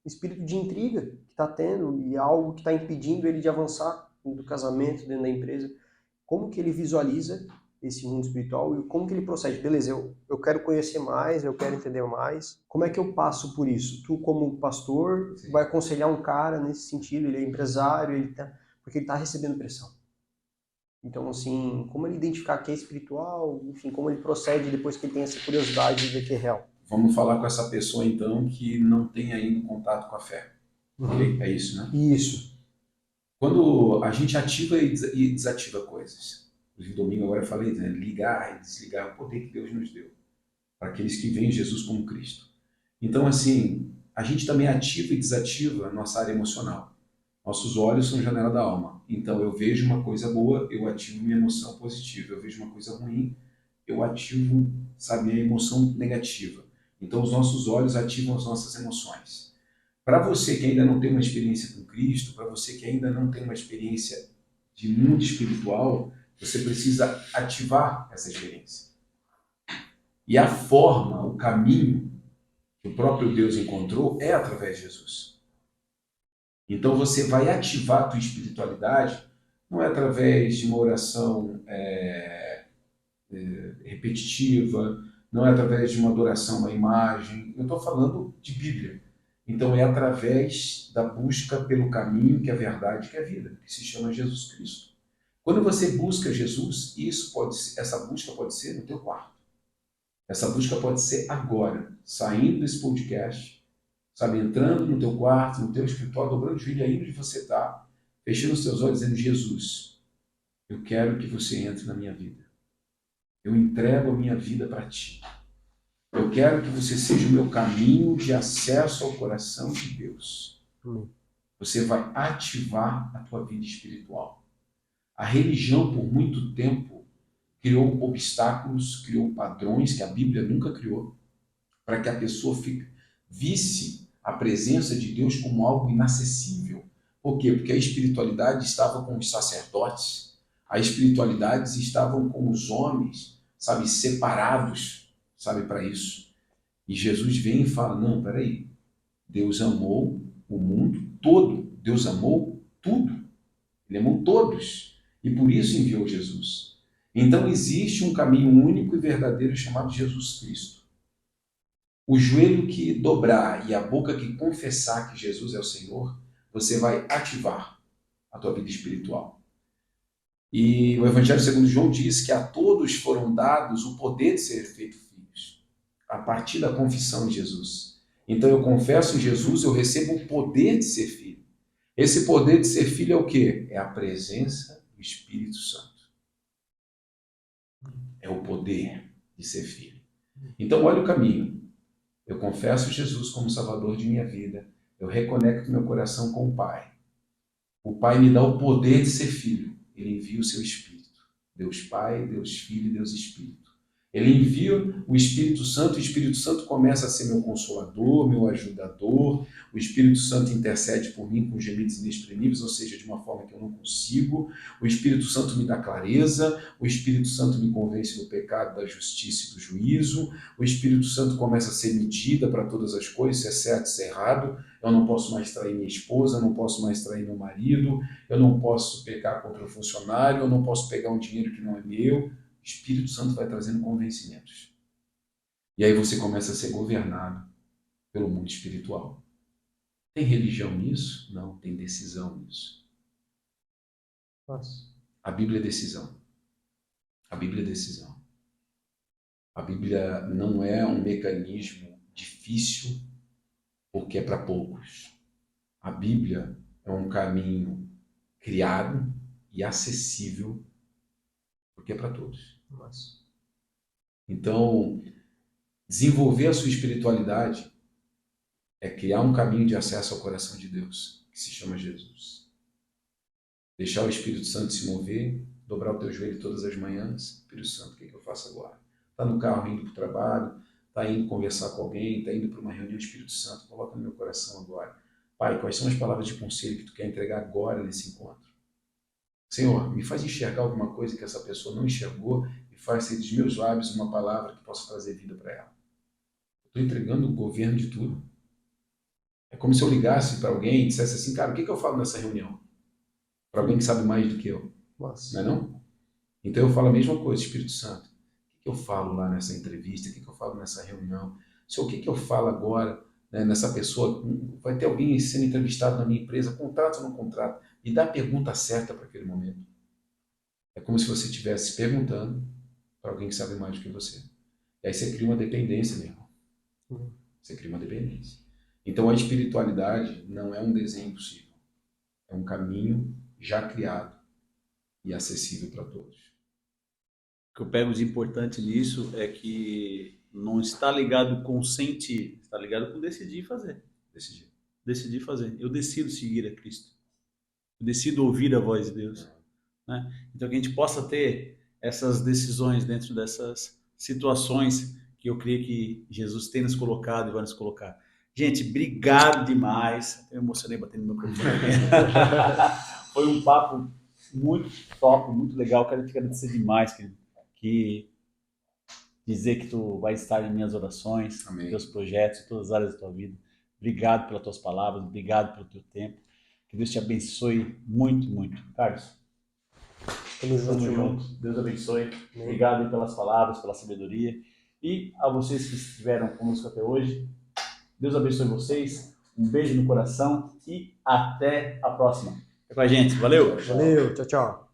espírito de intriga que está tendo e algo que está impedindo ele de avançar no casamento, dentro da empresa. Como que ele visualiza esse mundo espiritual e como que ele procede? Beleza, eu quero conhecer mais, eu quero entender mais. Como é que eu passo por isso? Tu, como pastor, Sim. vai aconselhar um cara nesse sentido, ele é empresário, porque ele está recebendo pressão. Então, assim, como ele identificar que é espiritual, enfim, como ele procede depois que ele tem essa curiosidade de ver que é real. Vamos falar com essa pessoa, então, que não tem ainda contato com a fé. Ok? É isso, né? Isso. Quando a gente ativa e desativa coisas. Inclusive, domingo agora eu falei, né? Ligar e desligar o poder que Deus nos deu para aqueles que veem Jesus como Cristo. Então, assim, a gente também ativa e desativa a nossa área emocional. Nossos olhos são a janela da alma. Então, eu vejo uma coisa boa, eu ativo minha emoção positiva. Eu vejo uma coisa ruim, eu ativo, sabe, minha emoção negativa. Então, os nossos olhos ativam as nossas emoções. Para você que ainda não tem uma experiência com Cristo, para você que ainda não tem uma experiência de mundo espiritual, você precisa ativar essa experiência. E a forma, o caminho que o próprio Deus encontrou é através de Jesus. Então você vai ativar a tua espiritualidade, não é através de uma oração repetitiva, não é através de uma adoração a uma imagem, eu estou falando de Bíblia. Então é através da busca pelo caminho que é a verdade, que é a vida, que se chama Jesus Cristo. Quando você busca Jesus, essa busca pode ser no teu quarto. Essa busca pode ser agora, saindo desse podcast, sabe, entrando no teu quarto, no teu escritório, dobrando o joelho aí onde você está, fechando os teus olhos, dizendo: Jesus, eu quero que você entre na minha vida. Eu entrego a minha vida para ti. Eu quero que você seja o meu caminho de acesso ao coração de Deus. Você vai ativar a tua vida espiritual. A religião, por muito tempo, criou obstáculos, criou padrões que a Bíblia nunca criou, para que a pessoa visse a presença de Deus como algo inacessível. Por quê? Porque a espiritualidade estava com os sacerdotes, a espiritualidade estava com os homens, sabe, separados, sabe, para isso. E Jesus vem e fala: não, peraí, Deus amou o mundo todo, Deus amou tudo, Ele amou todos, e por isso enviou Jesus. Então existe um caminho único e verdadeiro chamado Jesus Cristo. O joelho que dobrar e a boca que confessar que Jesus é o Senhor, você vai ativar a tua vida espiritual. E o Evangelho segundo João diz que a todos foram dados o poder de ser feito filhos, a partir da confissão de Jesus. Então eu confesso em Jesus, eu recebo o poder de ser filho. Esse poder de ser filho é o quê? É a presença do Espírito Santo. É o poder de ser filho. Então olha o caminho. Eu confesso Jesus como Salvador de minha vida. Eu reconecto meu coração com o Pai. O Pai me dá o poder de ser filho. Ele envia o seu Espírito. Deus Pai, Deus Filho e Deus Espírito. Ele envia o Espírito Santo, e o Espírito Santo começa a ser meu consolador, meu ajudador. O Espírito Santo intercede por mim com gemidos inexprimíveis, ou seja, de uma forma que eu não consigo. O Espírito Santo me dá clareza, o Espírito Santo me convence do pecado, da justiça e do juízo. O Espírito Santo começa a ser medida para todas as coisas, se é certo, se é errado. Eu não posso mais trair minha esposa, eu não posso mais trair meu marido, eu não posso pecar contra o funcionário, eu não posso pegar um dinheiro que não é meu. O Espírito Santo vai trazendo convencimentos. E aí você começa a ser governado pelo mundo espiritual. Tem religião nisso? Não, tem decisão nisso. Nossa. A Bíblia é decisão. A Bíblia é decisão. A Bíblia não é um mecanismo difícil porque é para poucos. A Bíblia é um caminho criado e acessível porque é para todos. Nossa. Então, desenvolver a sua espiritualidade é criar um caminho de acesso ao coração de Deus, que se chama Jesus. Deixar o Espírito Santo se mover, dobrar o teu joelho todas as manhãs. Espírito Santo, o que eu faço agora? Está no carro indo para o trabalho, está indo conversar com alguém, está indo para uma reunião, Espírito Santo, coloca no meu coração agora. Pai, quais são as palavras de conselho que tu quer entregar agora nesse encontro? Senhor, me faz enxergar alguma coisa que essa pessoa não enxergou e faz sair dos meus lábios uma palavra que possa trazer vida para ela. Estou entregando o governo de tudo. É como se eu ligasse para alguém e dissesse assim, cara, o que eu falo nessa reunião? Para alguém que sabe mais do que eu. Nossa. Não é não? Então eu falo a mesma coisa, Espírito Santo. O que eu falo lá nessa entrevista? O que eu falo nessa reunião? Senhor, o que eu falo agora, né, nessa pessoa? Vai ter alguém sendo entrevistado na minha empresa, contrato ou não contrato? E dá a pergunta certa para aquele momento. É como se você estivesse perguntando para alguém que sabe mais do que você. E aí você cria uma dependência, meu irmão. Você cria uma dependência. Então a espiritualidade não é um desenho impossível. É um caminho já criado e acessível para todos. O que eu pego de importante nisso é que não está ligado com sentir, está ligado com decidir fazer. Decidir fazer. Eu decido seguir a Cristo. Eu decido ouvir a voz de Deus. Né? Então que a gente possa ter essas decisões dentro dessas situações que eu creio que Jesus tem nos colocado e vai nos colocar. Gente, obrigado demais. Eu emocionei batendo no meu microfone. Foi um papo muito top, muito legal. Quero te agradecer demais, querido. Que dizer que tu vai estar em minhas orações, Amém. teus projetos, em todas as áreas da tua vida. Obrigado pelas tuas palavras, obrigado pelo teu tempo. Que Deus te abençoe muito, muito. Carlos, Tamo junto. Deus abençoe. Obrigado aí pelas palavras, pela sabedoria. E a vocês que estiveram conosco até hoje, Deus abençoe vocês. Um beijo no coração e até a próxima. Fica com a gente. Valeu! Valeu, tchau, tchau.